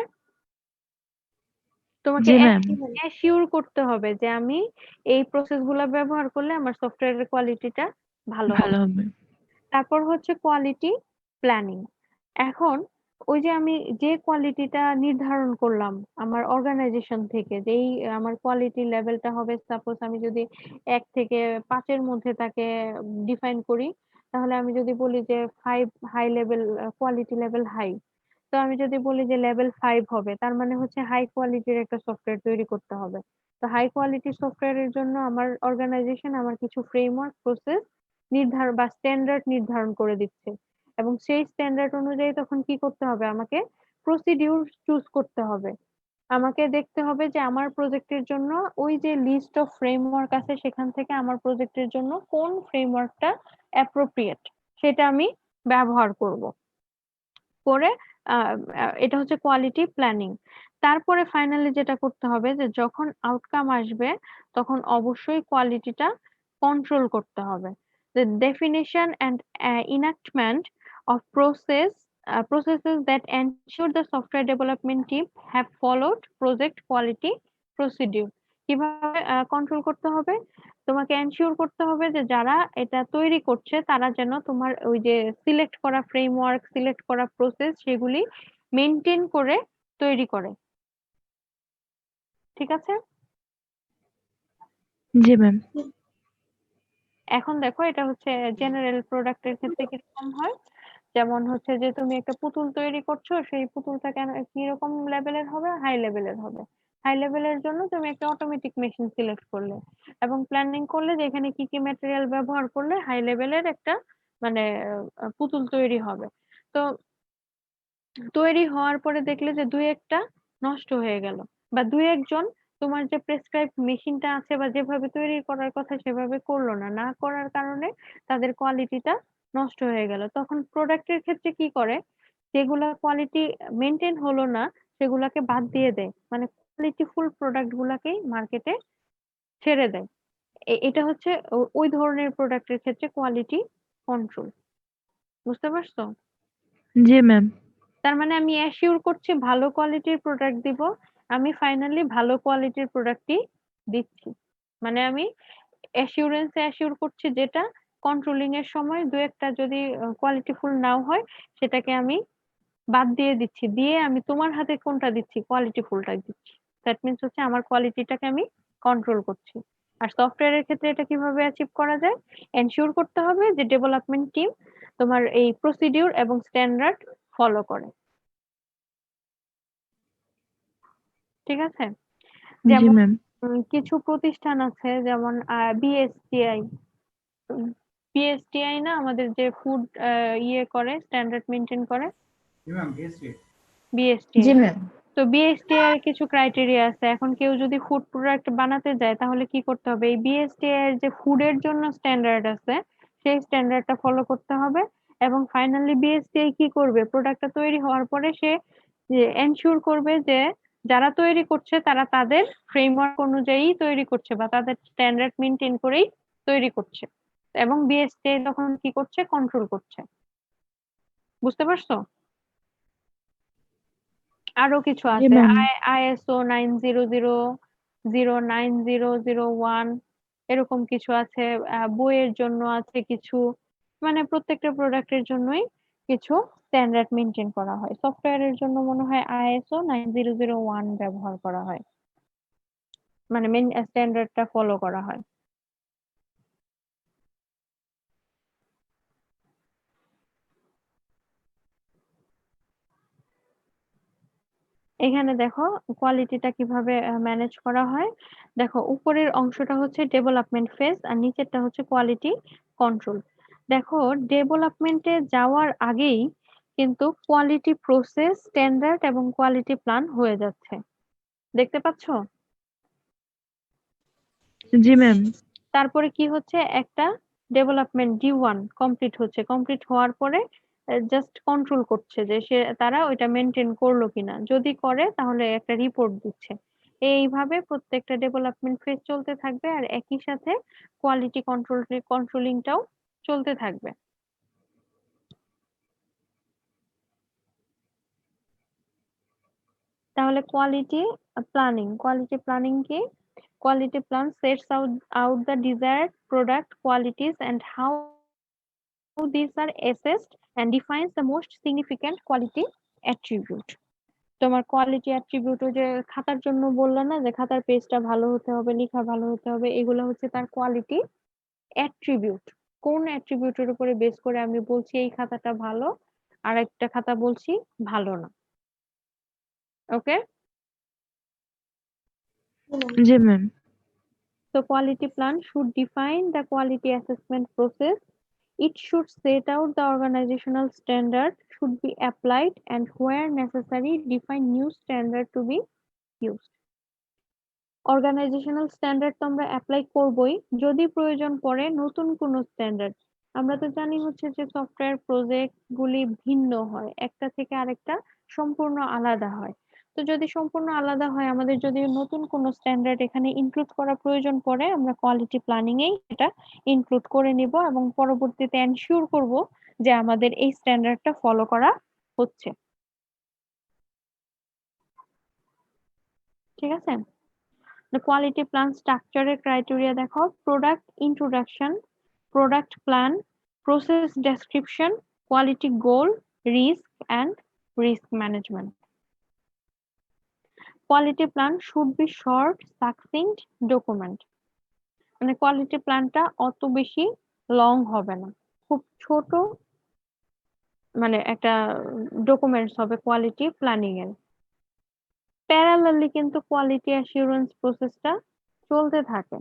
তোমাকে জি ম্যাম। অ্যাসিওর করতে হবে যে আমি এই প্রসেসগুলো ব্যবহার করলে আমার সফটওয়্যারের কোয়ালিটিটা ভালো হবে। ভালো হবে। তারপর হচ্ছে কোয়ালিটি প্ল্যানিং। এখন ওই যে আমি যে কোয়ালিটিটা নির্ধারণ করলাম আমার অর্গানাইজেশন থেকে, যেই আমার কোয়ালিটি লেভেলটা হবে, সাপোজ আমি যদি 1 থেকে 5 এর মধ্যে তাকে ডিফাইন করি, তাহলে আমি যদি বলি যে 5 high level, quality level high, তো আমি যদি বলি যে লেভেল 5 হবে, তার মানে হচ্ছে হাই কোয়ালিটির একটা সফটওয়্যার তৈরি করতে হবে। তো হাই কোয়ালিটি সফটওয়্যারের জন্য আমার অর্গানাইজেশন আমার কিছু ফ্রেমওয়ার্ক প্রসেস নির্ধারণ বা স্ট্যান্ডার্ড নির্ধারণ করে দিচ্ছে এবং সেই স্ট্যান্ডার্ড অনুযায়ী তখন কি করতে হবে, আমাকে প্রসিডিউর চুজ করতে হবে। আমাকে দেখতে হবে যে আমার প্রজেক্টের জন্য ওই যে লিস্ট অফ ফ্রেমওয়ার্ক আছে সেখান থেকে আমার প্রজেক্টের জন্য কোন ফ্রেমওয়ার্কটা অ্যাপ্রোপ্রিয়েট সেটা আমি ব্যবহার করব। করে এটা হচ্ছে কোয়ালিটি প্ল্যানিং। তারপরে ফাইনালি যেটা করতে হবে যে যখন আউটকাম আসবে তখন অবশ্যই কোয়ালিটিটা কন্ট্রোল করতে হবে। The definition and enactment of processes that ensure the software development team have followed project quality procedure. কিভাবে কন্ট্রোল করতে হবে? তোমাকে এনশিওর করতে হবে যে যারা এটা তৈরি করছে তারা যেন তোমার ওই যে সিলেক্ট করা ফ্রেমওয়ার্ক, সিলেক্ট করা প্রসেস সেগুলি মেইনটেইন করে তৈরি করে। ঠিক আছে? জি ম্যাম। এখন দেখো এটা হচ্ছে জেনারেল প্রোডাক্টের ক্ষেত্রে কিরকম হয়, যেমন হচ্ছে যে তুমি একটা পুতুল তৈরি করছো, সেই পুতুলটা কিরকম লেভেলের হবে, হাই লেভেলের হবে। হাই লেভেলের জন্য তুমি একটা অটোমেটিক মেশিন সিলেক্ট করলে এবং প্ল্যানিং করলে যে এখানে কি কি ম্যাটেরিয়াল ব্যবহার করলে হাই লেভেলের একটা মানে পুতুল তৈরি হবে। তো তৈরি হওয়ার পরে দেখলে যে দুই একটা নষ্ট হয়ে গেল বা দুই একজন তোমার যে প্রেসক্রাইব মেশিনটা আছে বা যেভাবে তৈরি করার কথা সেভাবে করলো না, না করার কারণে তাদের কোয়ালিটিটা নষ্ট হয়ে গেল। তখন প্রোডাক্টের ক্ষেত্রে কি করে, যেগুলা কোয়ালিটি মেনটেন হলো না সেগুলাকে বাদ দিয়ে দেয়, মানে কোয়ালিটিফুল প্রোডাক্ট গুলাকেই মার্কেটে ছেড়ে দেয়। এটা হচ্ছে ওই ধরনের প্রোডাক্টের ক্ষেত্রে কোয়ালিটি কন্ট্রোল। বুঝতে পারছো? জি ম্যাম। তার মানে আমি অ্যাসিওর করছি ভালো কোয়ালিটির প্রোডাক্ট দিব, আমি ফাইনালি ভালো কোয়ালিটির প্রোডাক্টই দিচ্ছি। মানে আমি অ্যাসিওরেন্সে অ্যাসিওর করছি যেটা কন্ট্রোলিং এর সময় দু একটা যদি কোয়ালিটিফুল নাও হয় সেটাকে আমি বাদ দিয়ে দিচ্ছি, দিয়ে আমি তোমার হাতে কোনটা দিচ্ছি, কোয়ালিটিফুলটা দিচ্ছি। দ্যাট মিন্স হচ্ছে আমার কোয়ালিটিটাকে আমি কন্ট্রোল করছি। আর সফটওয়্যারের ক্ষেত্রে এটা কিভাবে অ্যাচিভ করা যায়, এনশিওর করতে হবে যে ডেভেলপমেন্ট টিম তোমার এই প্রসিডিউর এবং স্ট্যান্ডার্ড ফলো করে। ঠিক আছে? জি যেমন ম্যাম। কিছু প্রতিষ্ঠান আছে যেমন বিএসটিআই। বিএসটিআই না আমাদের যে ফুড ইয়ে করে, স্ট্যান্ডার্ড মেনটেন করে, ম্যাম গেছি। বিএসটিআই। জি ম্যাম। তো বিএসটিআই এর কিছু ক্রাইটেরিয়া আছে। এখন কেউ যদি ফুড প্রোডাক্ট বানাতে যায় তাহলে কি করতে হবে, এই বিএসটিআই এর যে ফুডের জন্য স্ট্যান্ডার্ড আছে সেই স্ট্যান্ডার্ডটা ফলো করতে হবে এবং ফাইনালি বিএসটিআই কি করবে, প্রোডাক্টটা তৈরি হওয়ার পরে সে এনশিওর করবে যে যারা তৈরি করছে তারা তাদের ফ্রেমওয়ার্ক অনুযায়ী তৈরি করছে বা তাদের স্ট্যান্ডার্ড মেনটেন করেই তৈরি করছে এবং বিএসটিআই তখন কি করছে, কন্ট্রোল করছে। বুঝতে পারছো? আরো কিছু জি আছে, ম্যাম। আইএসও 9000, 09001, এরকম কিছু আছে, বইয়ের জন্য আছে কিছু, মানে প্রত্যেকটা প্রোডাক্টের জন্যই কিছু স্ট্যান্ডার্ড মেনটেন করা হয়। সফটওয়্যারের জন্য মনে হয় ISO 9001 ব্যবহার করা হয়, মানে মেন স্ট্যান্ডার্ডটা ফলো করা হয়। এখানে দেখো কোয়ালিটিটা কিভাবে ম্যানেজ করা হয়। দেখো উপরের অংশটা হচ্ছে ডেভেলপমেন্ট ফেজ আর নিচেরটা হচ্ছে কোয়ালিটি কন্ট্রোল। দেখো ডেভেলপমেন্টে যাওয়ার আগেই কিন্তু কোয়ালিটি প্রসেস, স্ট্যান্ডার্ড এবং কোয়ালিটি প্ল্যান হয়ে যাচ্ছে, দেখতে পাচ্ছো? জি ম্যাম। তারপরে কি হচ্ছে, একটা ডেভেলপমেন্ট D1 কমপ্লিট হচ্ছে, কমপ্লিট হওয়ার পরে জাস্ট কন্ট্রোল করছে যে তারা ওইটা মেনটেন করলো কিনা, যদি করে তাহলে একটা রিপোর্ট দিচ্ছে। এইভাবে প্রত্যেকটা ডেভেলপমেন্ট ফেজ চলতে থাকবে আর একই সাথে কোয়ালিটি কন্ট্রোলিংটাও চলতে থাকবে। তাহলে কোয়ালিটি প্ল্যানিং কি? Quality plan sets out the desired product qualities and how these are assessed and defines the most significant quality attribute. তোমার কোয়ালিটি অ্যাট্রিবিউট যে খাতার জন্য বললা না যে খাতার পেজটা ভালো হতে হবে, লেখা ভালো হতে হবে, এগুলো হচ্ছে তার কোয়ালিটি অ্যাট্রিবিউট। কোন অ্যাট্রিবিউটের উপরে বেস করে আমি বলছি এই খাতাটা ভালো আর একটা খাতা বলছি ভালো না। ওকে, জি ma'am. so quality plan should define the quality assessment process. It should set out the organizational standard should be applied and where necessary define new standard to be used. Organisational standard তো আমরা apply করবই, যদি প্রয়োজন পড়ে নতুন কোনো standard. আমরা তো জানি হচ্ছে যে সফটওয়্যার প্রজেক্ট গুলি ভিন্ন হয়, একটা থেকে আরেকটা সম্পূর্ণ আলাদা হয়। তো যদি সম্পূর্ণ আলাদা হয়, আমাদের যদি নতুন কোনো স্ট্যান্ডার্ড এখানে ইনক্লুড করা প্রয়োজন পড়ে, আমরা কোয়ালিটি প্ল্যানিং এই এটা ইনক্লুড করে নিব এবং পরবর্তীতে এনশিওর করব যে আমাদের এই স্ট্যান্ডার্ডটা ফলো করা হচ্ছে। ঠিক আছে? The quality plan structure criteria দেখো, product introduction, product plan, process description, quality goal, risk and risk management. Quality plan should be short, succinct document. মানে কোয়ালিটি প্ল্যানটা অত বেশি লং হবে না, খুব ছোট মানে একটা ডকুমেন্টস হবে কোয়ালিটি প্ল্যানিং এর। প্যারালালি কিন্তু কোয়ালিটি অ্যাসিউরেন্স প্রসেসটা চলতে থাকে।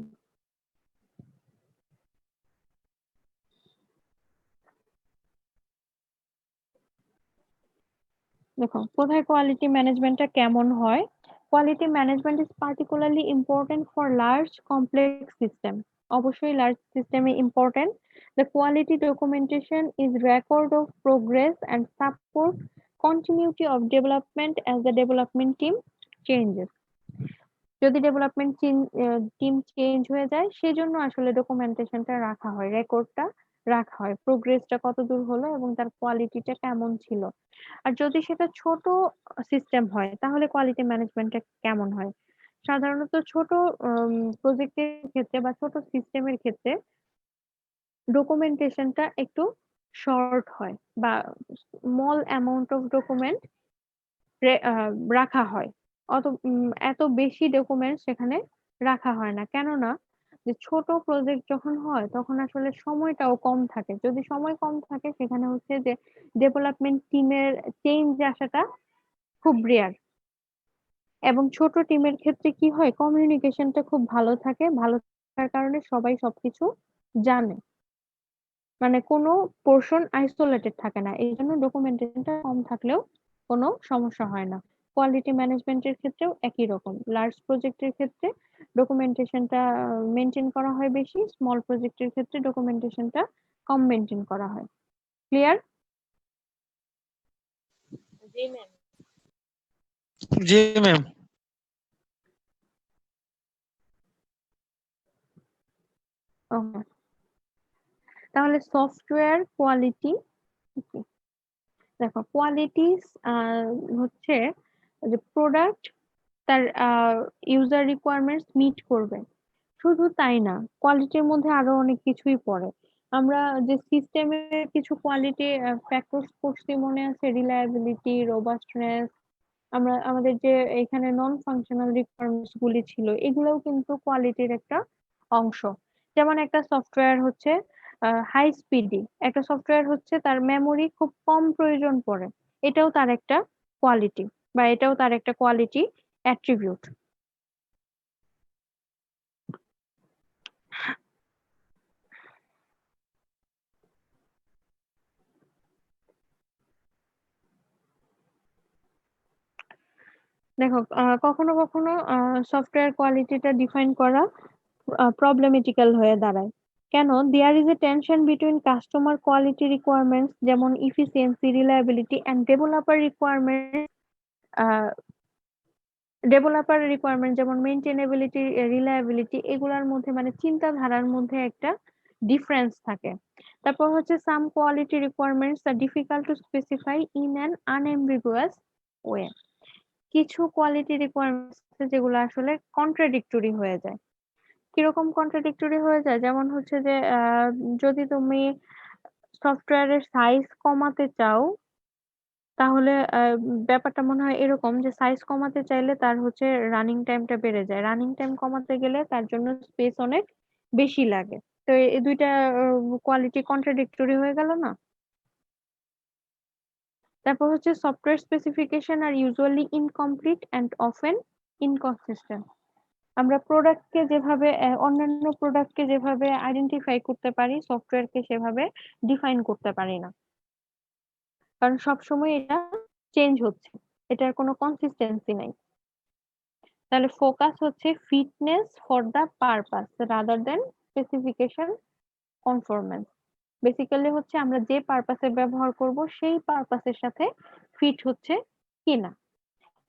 দেখো কোথায় কোয়ালিটি ম্যানেজমেন্টটা কেমন হয়। Quality management is particularly important for large complex system. অবশ্যই লার্জ সিস্টেমে important. The quality documentation is record of progress and support continuity of development as the development team changes. যদি ডেভেলপমেন্ট টিম চেঞ্জ হয়ে যায়, সেজন্য আসলে ডকুমেন্টেশনটা রাখা হয়, রেকর্ডটা রাখা হয়, প্রোগ্রেসটা কত দূর হলো এবং তার কোয়ালিটিটা কেমন ছিল। আর যদি সেটা ছোট সিস্টেম হয় তাহলে কোয়ালিটি ম্যানেজমেন্টটা কেমন হয়? সাধারণত ছোট প্রজেক্টের ক্ষেত্রে বা ছোট সিস্টেমের ক্ষেত্রে ডকুমেন্টেশনটা একটু শর্ট হয় বা স্মল অ্যামাউন্ট অফ ডকুমেন্ট রাখা হয়। এত বেশি ডকুমেন্ট সেখানে রাখা হয় না, কেননা যে ছোট প্রজেক্ট যখন হয় তখন আসলে সময়টাও কম থাকে। যদি সময় কম থাকে সেখানে হচ্ছে যে ডেভেলপমেন্ট টিমের চেঞ্জ আসাটা খুব রেয়ার। এবং ছোট টিমের ক্ষেত্রে কি হয়, কমিউনিকেশনটা খুব ভালো থাকে, ভালো থাকার কারণে সবাই সবকিছু জানে, মানে কোনো পোর্শন আইসোলেটেড থাকে না, এই জন্য ডকুমেন্টেশনটা কম থাকলেও কোনো সমস্যা হয় না। কোয়ালিটি ম্যানেজমেন্টের ক্ষেত্রেও একই রকম, লার্জ প্রজেক্টের ক্ষেত্রে ডকুমেন্টেশনটা মেনটেন করা হয় বেশি, স্মল প্রজেক্টের ক্ষেত্রে ডকুমেন্টেশনটা কম মেনটেন করা হয়। ক্লিয়ার? জি ম্যাম। জি ম্যাম। ওকে, তাহলে সফটওয়্যার কোয়ালিটি দেখো, কোয়ালিটি হচ্ছে যে প্রোডাক্ট তার ইউজার রিকোয়ারমেন্টস মিট করবে, শুধু তাই না, কোয়ালিটির মধ্যে আরো অনেক কিছুই পড়ে। আমরা যে সিস্টেমের কিছু কোয়ালিটি ফ্যাক্টরস পড়ছি মনে আছে, রিলায়েবিলিটি, রোবাস্টনেস, আমরা আমাদের যে এখানে নন ফাংশনাল রিকোয়ারমেন্টস গুলি ছিল, এগুলোও কিন্তু কোয়ালিটির একটা অংশ। যেমন একটা সফটওয়্যার হচ্ছে হাই স্পিডি, একটা সফটওয়্যার হচ্ছে তার মেমোরি খুব কম প্রয়োজন পড়ে, এটাও তার একটা কোয়ালিটি, বা এটাও তার একটা কোয়ালিটি অ্যাট্রিবিউট। দেখো, কখনো কখনো সফটওয়্যার কোয়ালিটিটা ডিফাইন করা প্রবলেমেটিক্যাল হয়ে দাঁড়ায়। কেন? There is a tension between customer quality requirements যেমন efficiency, reliability and developer requirement যেমন মেইনটেনেবিলিটি, রিলায়েবিলিটি, এগুলোর মধ্যে মানে চিন্তাধারার মধ্যে একটা ডিফারেন্স থাকে। তারপর হচ্ছে some quality requirements are difficult to specify in an unambiguous way. কিছু কোয়ালিটি রিকোয়ারমেন্টস যেগুলো আসলে কন্ট্রাডিক্টরি হয়ে যায়। কিরকম কন্ট্রাডিক্টরি হয়ে যায়? যেমন হচ্ছে যে যদি তুমি সফটওয়্যারের সাইজ কমাতে চাও, তাহলে ব্যাপারটা মনে হয় এরকম যে সাইজ কমাতে চাইলে তার হচ্ছে রানিং টাইমটা বেড়ে যায়, রানিং টাইম কমাতে গেলে তার জন্য স্পেস অনেক বেশি লাগে। তো এই দুইটা কোয়ালিটি কন্ট্রাডিক্টরি হয়ে গেল না? তারপর হচ্ছে software specification are usually incomplete and often inconsistent. আমরা প্রোডাক্টকে যেভাবে অন্যান্য প্রোডাক্টকে যেভাবে আইডেন্টিফাই করতে পারি, সফটওয়্যারকে সেভাবে ডিফাইন করতে পারি না, কারণ সবসময় এটা চেঞ্জ হচ্ছে, এটার কোনো কনসিস্টেন্সি নাই। তাহলে ফোকাস হচ্ছে fitness for the purpose rather than specification conformance. Basically হচ্ছে আমরা যে পারপাসে ব্যবহার করব সেই পারপাসের সাথে ফিট হচ্ছে কিনা।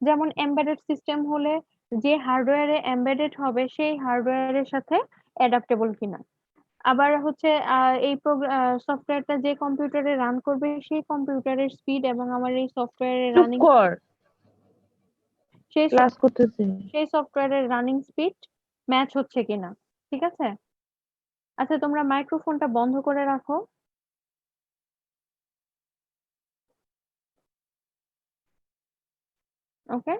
যেমন এমবেডেড সিস্টেম হলে যে হার্ডওয়্যারে এমবেডেড হবে সেই হার্ডওয়্যারের সাথে অ্যাডাপ্টেবল কিনা। আবার হচ্ছে এই সফটওয়্যারটা যে কম্পিউটারে রান করবে সেই কম্পিউটারের স্পিড এবং আমার এই সফটওয়্যারের চুপ রানিং কর, সেই ক্লাস করতেছে। সেই সফটওয়্যারের রানিং স্পিড ম্যাচ হচ্ছে কিনা। ঠিক আছে? আচ্ছা, তোমরা মাইক্রোফোনটা বন্ধ করে রাখো। ওকে,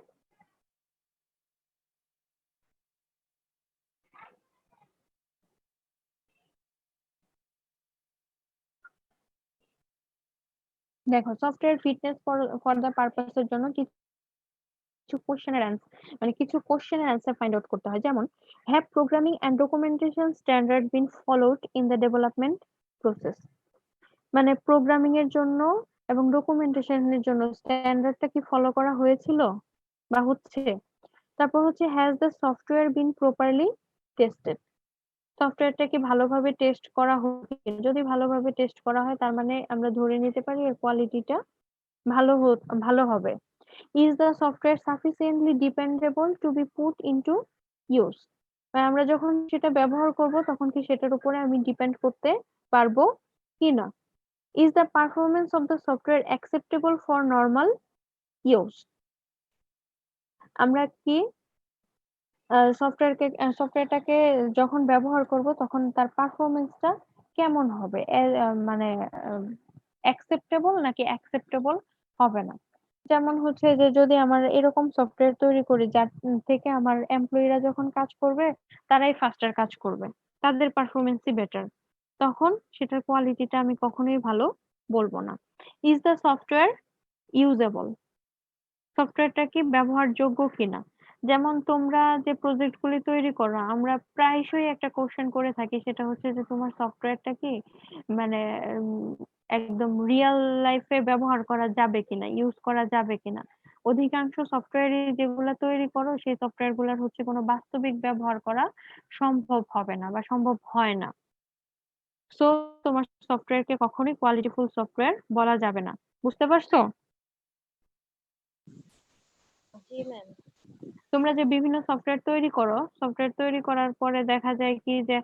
দেখো, সফটওয়্যার ফিটনেস ফর দা পারপাসের জন্য কিছু কোশ্চেনের অ্যান্সার, মানে কিছু কোশ্চেনের অ্যান্সার ফাইন্ড আউট করতে হয়। যেমন, have programming and documentation standard been followed in the development process. মানে প্রোগ্রামিং এর জন্য এবং ডকুমেন্টেশনের জন্য স্ট্যান্ডার্ডটা কি ফলো করা হয়েছিল বা হচ্ছে। তারপর হচ্ছে has the software been properly tested. সফটওয়্যারটা কি ভালোভাবে টেস্ট করা হচ্ছে? যদি ভালোভাবে টেস্ট করা হয় তার মানে আমরা ধরে নিতে পারি এর কোয়ালিটিটা ভালো হবে। Is the software sufficiently dependable to be put into use. আমরা যখন সেটা ব্যবহার করব তখন কি সেটার উপরে আমি ডিপেন্ড করতে পারবো কিনা। Is the performance of the software acceptable for normal use. আমরা কি সফটওয়্যারটাকে যখন ব্যবহার করব তখন তার পারফরমেন্সটা কেমন হবে, মানে অ্যাকসেপ্টেবল নাকি অ্যাকসেপ্টেবল হবে না। যেমন হচ্ছে যে যদি আমার এরকম সফটওয়্যার তৈরি করি যার থেকে আমার এমপ্লয়িরা যখন কাজ করবে তারাই ফাস্টার কাজ করবে, তাদের পারফরমেন্সই বেটার, তখন সেটার কোয়ালিটিটা আমি কখনোই ভালো বলবো না। Is the software usable. সফটওয়্যারটা কি ব্যবহারযোগ্য কিনা। যেমন তোমরা যে প্রজেক্ট গুলি তৈরি করো, আমরা প্রায়শই একটা কোশ্চেন করে থাকি, সেটা হচ্ছে যে তোমার সফটওয়্যারটা কি মানে একদম রিয়েল লাইফে ব্যবহার করা যাবে কিনা, ইউজ করা যাবে কিনা। অধিকাংশ সফটওয়্যার যেগুলো তৈরি করো সেই সফটওয়্যার গুলার হচ্ছে কোনো বাস্তবিক ব্যবহার করা সম্ভব হবে না বা সম্ভব হয় না। সো তোমার সফটওয়্যারকে কখনোই কোয়ালিটিফুল সফটওয়্যার বলা যাবে না। বুঝতে পারছো? জি ম্যাম। তোমরা যে বিভিন্ন সফটওয়্যার তৈরি করো, সফটওয়্যার তৈরি করার পরে দেখা যায় কি যে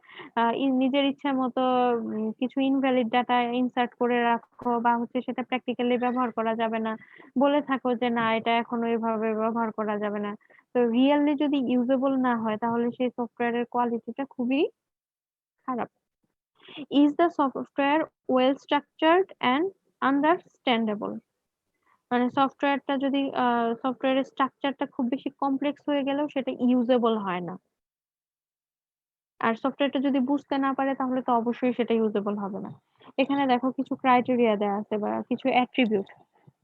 নিজের ইচ্ছা মতো কিছু ইনভ্যালিড ডাটা ইনসার্ট করে রাখো, বা হচ্ছে সেটা প্র্যাকটিক্যালি ব্যবহার করা যাবে না, বলে থাকো যে না এটা এখন ওইভাবে ব্যবহার করা যাবে না। তো তো রিয়েলি যদি ইউজেবল না হয় তাহলে সেই সফটওয়্যারের কোয়ালিটিটা খুবই খারাপ। Is the software well structured and understandable, মানে সফটওয়্যারটা যদি সফটওয়্যারের স্ট্রাকচারটা খুব বেশি কমপ্লেক্স হয়ে গেলেও সেটা ইউজেবল হয় না। আর সফটওয়্যারটা যদি বুঝতে না পারে তাহলে তো অবশ্যই সেটা ইউজেবল হবে না। এখানে দেখো কিছু ক্রাইটেরিয়া দেওয়া আছে বা কিছু অ্যাট্রিবিউট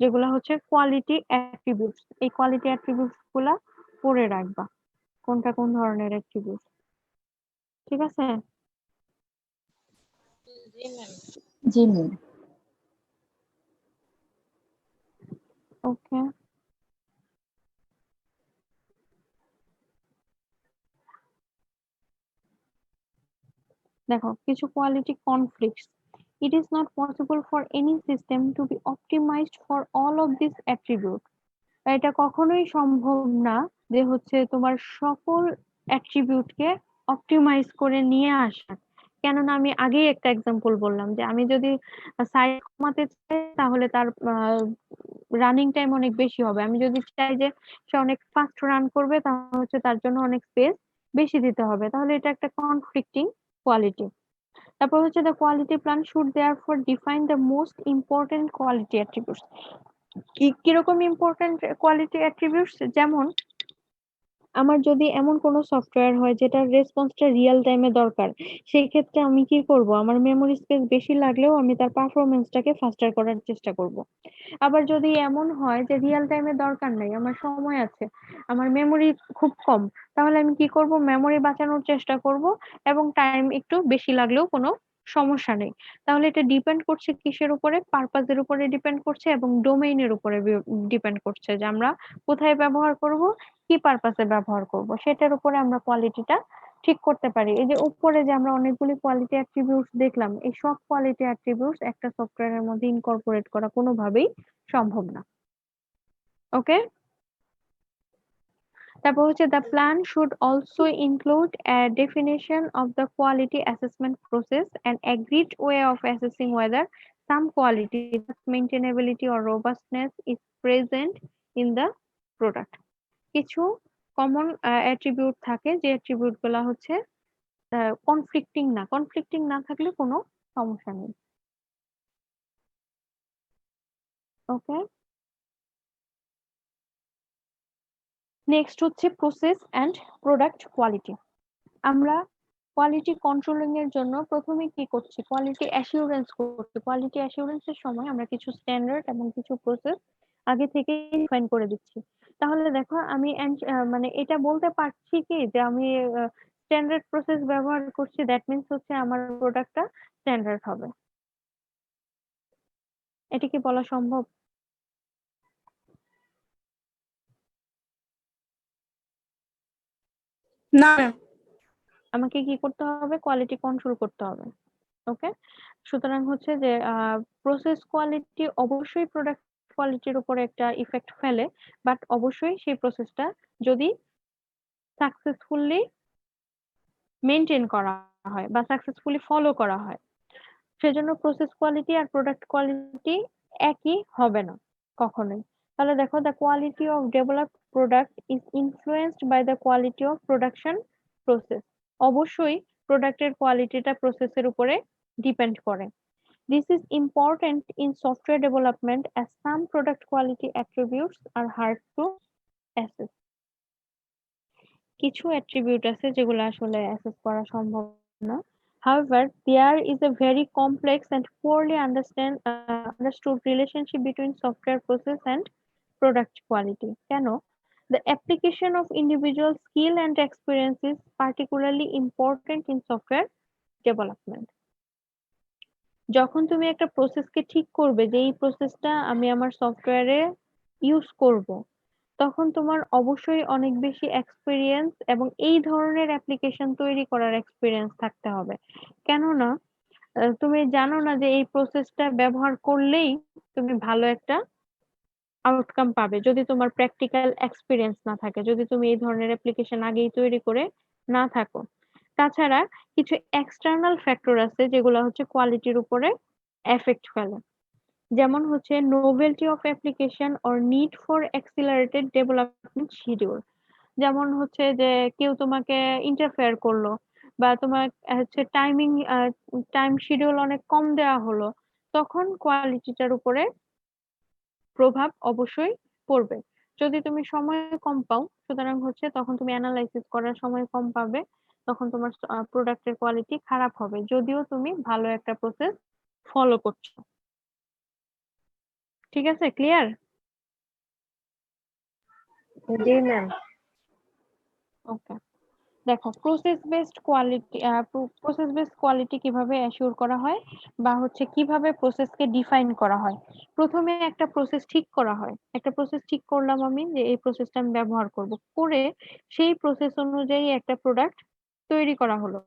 যেগুলো হচ্ছে কোয়ালিটি অ্যাট্রিবিউটস। এই কোয়ালিটি অ্যাট্রিবিউটস গুলা পড়ে রাখবা কোনটা কোন ধরনের অ্যাট্রিবিউট। ঠিক আছে? জি ম্যাম। জি ম্যাম। ওকে, দেখো কিছু quality conflicts. It is not possible for any system to be optimized for all of these attributes. এটা কখনোই সম্ভব না যে হচ্ছে তোমার সকল অ্যাট্রিবিউটকে অপটিমাইজ করে নিয়ে আসা। কেননা আমি আগেই একটা এক্সাম্পল বললাম যে আমি যদি সাইজ কমাতে চাই তাহলে তার রানিং টাইম অনেক বেশি হবে। আমি যদি চাই যে সে অনেক ফাস্ট রান করবে তাহলে হচ্ছে তার জন্য অনেক স্পেস বেশি দিতে হবে, তাহলে এটা একটা কনফ্লিক্টিং কোয়ালিটি। তারপর হচ্ছে the quality plan should therefore define the most important quality attributes. কিরকম ইম্পর্টেন্ট কোয়ালিটি অ্যাট্রিবিউটস? যেমন আমার যদি এমন কোনো সফটওয়্যার হয় যেটার রেসপন্সটা রিয়েল টাইমে দরকার, সেই ক্ষেত্রে আমি কি করব, আমার মেমোরি স্পেস বেশি লাগলেও আমি তার পারফরমেন্সটাকে ফাস্টার করার চেষ্টা করব। আবার যদি এমন হয় যে রিয়েল টাইমে দরকার নাই, আমার সময় আছে, আমার মেমোরি খুব কম, তাহলে আমি কি করব, মেমোরি বাঁচানোর চেষ্টা করব এবং টাইম একটু বেশি লাগলেও কোনো সমস্যা নেই। তাহলে এটা ডিপেন্ড করছে কিসের উপরে? পারপাজের উপরে ডিপেন্ড করছে এবং ডোমেইনের উপরে ডিপেন্ড করছে যে আমরা কোথায় ব্যবহার করব, কি পারপাসে ব্যবহার করব, সেটার উপরে আমরা কোয়ালিটিটা ঠিক করতে পারি। এই যে উপরে যে আমরা অনেকগুলি কোয়ালিটি অ্যাট্রিবিউটস দেখলাম, এই সব কোয়ালিটি অ্যাট্রিবিউটস একটা সফটওয়্যারের মধ্যে ইনকর্পোরেট করা কোনোভাবেই সম্ভব না। ওকে, তারপর হচ্ছে the plan should also include a definition of the quality assessment process and agreed way of assessing whether some quality, maintainability or robustness is present in the product. কিছু কমন অ্যাট্রিবিউট থাকে যে attribute গুলা হচ্ছে conflicting না থাকলে কোনো সমস্যা নেই। ওকে, নেক্সট হচ্ছে প্রসেস অ্যান্ড প্রোডাক্ট কোয়ালিটি। আমরা কোয়ালিটি কন্ট্রোলিং এর জন্য প্রথমে কি করছি, কোয়ালিটি অ্যাসিউরেন্স করছি। কোয়ালিটি অ্যাসিউরেন্সের সময় আমরা কিছু স্ট্যান্ডার্ড এবং কিছু প্রসেস আগে থেকে ডিফাইন করে দিচ্ছি। তাহলে দেখো আমি মানে এটা বলতে পারছি কি যে আমি স্ট্যান্ডার্ড প্রসেস ব্যবহার করছি, দ্যাট মিন্স হচ্ছে আমার প্রোডাক্টটা স্ট্যান্ডার্ড হবে। এটা কি বলা সম্ভব? না আমাকে কি করতে হবে? কোয়ালিটি কন্ট্রোল করতে হবে। ওকে, সুতরাং হচ্ছে যে প্রসেস কোয়ালিটি অবশ্যই প্রোডাক্ট কোয়ালিটির উপরে একটা ইফেক্ট ফেলে, বাট অবশ্যই সেই প্রসেসটা যদি সাকসেসফুলি মেনটেন করা হয় বা সাকসেসফুলি ফলো করা হয়, সেজন্য প্রসেস কোয়ালিটি আর প্রোডাক্ট কোয়ালিটি একই হবে না কখনোই। তাহলে দেখো the quality of developed product is influenced by the quality of production process. অবশ্যই প্রোডাক্টের কোয়ালিটিটা প্রসেসের উপরে ডিপেন্ড করে। This is important in software development as some product quality attributes are hard to assess. কিছু অ্যাট্রিবিউট আছে যেগুলো আসলে অ্যাসেস করা সম্ভব না। However, there is a very complex and poorly understood relationship between software process and product quality. কেন? The application of individual skill and experience is particularly important in software development. যখন তুমি একটা প্রসেসকে ঠিক করবে যে এই প্রসেসটা আমি আমার সফটওয়্যারে ইউজ করব, তখন তোমার অবশ্যই অনেক বেশি এক্সপিরিয়েন্স এবং এই ধরনের অ্যাপ্লিকেশন তৈরি করার এক্সপিরিয়েন্স থাকতে হবে। কেননা তুমি জানো না যে এই প্রসেসটা ব্যবহার করলেই তুমি ভালো একটা আউটকাম পাবে যদি তোমার প্র্যাকটিক্যাল এক্সপিরিয়েন্স না থাকে, যদি তুমি এই ধরনের অ্যাপ্লিকেশন আগেই তৈরি করে না থাকো। তাছাড়া কিছু এক্সটার্নাল ফ্যাক্টর আছে যেগুলো হচ্ছে কোয়ালিটির উপরে এফেক্ট ফেলে, যেমন হচ্ছে novelty of application or need for accelerated development schedule. যেমন হচ্ছে যে কেউ তোমাকে ইন্টারফেয়ার করলো বা তোমার হচ্ছে টাইম শিডিউল অনেক কম দেওয়া হলো, তখন কোয়ালিটিটার উপরে প্রভাব অবশ্যই পড়বে। যদি তুমি সময় কম পাও, সুতরাং হচ্ছে তখন তুমি অ্যানালাইসিস করার সময় কম পাবে, তখন তোমার প্রোডাক্টের কোয়ালিটি খারাপ হবে, যদিও তুমি ভালো একটা প্রসেস ফলো করছো। ঠিক আছে, ক্লিয়ার? জি ম্যাম। ওকে, দেখো প্রসেস বেসড কোয়ালিটি কিভাবে অ্যাসিওর করা হয় বা হচ্ছে কিভাবে প্রসেসকে ডিফাইন করা হয়। প্রথমে একটা প্রসেস ঠিক করা হয়, একটা প্রসেস ঠিক করলাম আমি যে এই প্রসেসটা আমি ব্যবহার করব, করে সেই প্রসেস অনুযায়ী একটা প্রোডাক্ট তৈরি করা হলো।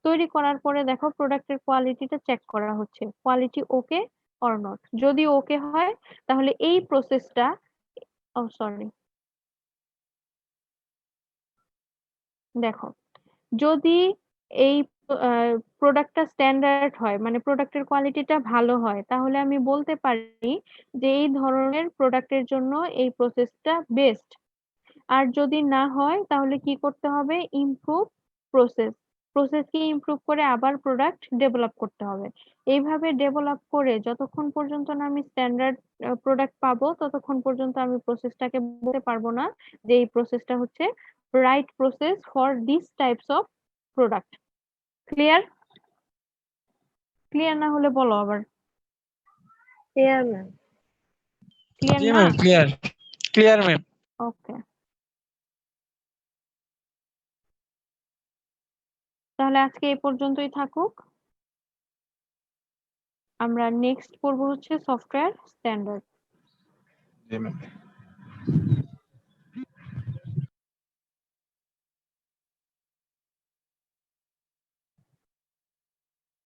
তৈরি করার পরে দেখো প্রোডাক্টের কোয়ালিটিটা চেক করা হচ্ছে, কোয়ালিটি ওকে অর নট। যদি ওকে হয় তাহলে এই প্রসেসটা, সরি, দেখো যদি এই প্রোডাক্টটা স্ট্যান্ডার্ড হয়, মানে প্রোডাক্টের কোয়ালিটিটা ভালো হয়, তাহলে আমি বলতে পারি যে এই ধরনের প্রোডাক্টের জন্য এই প্রসেসটা বেস্ট। আর যদি না হয় তাহলে কি করতে হবে, ইমপ্রুভ প্রসেসকে ইমপ্রুভ করে আবার প্রোডাক্ট ডেভেলপ করতে হবে। এইভাবে ডেভেলপ করে যতক্ষণ পর্যন্ত না আমি স্ট্যান্ডার্ড প্রোডাক্ট পাবো, ততক্ষণ পর্যন্ত আমি প্রসেসটাকে বলতে পারবো না যে এই প্রসেসটা হচ্ছে right process for this types of product. Clear? Clear না হলে বলো আবার। Clear ma'am. ক্লিয়ার জি না? Ma'am, clear ma'am. ওকে, তাহলে আজকে এই পর্যন্তই থাকুক। আমরা নেক্সট পড়বো হচ্ছে সফটওয়্যার স্ট্যান্ডার্ড। জি ম্যাম।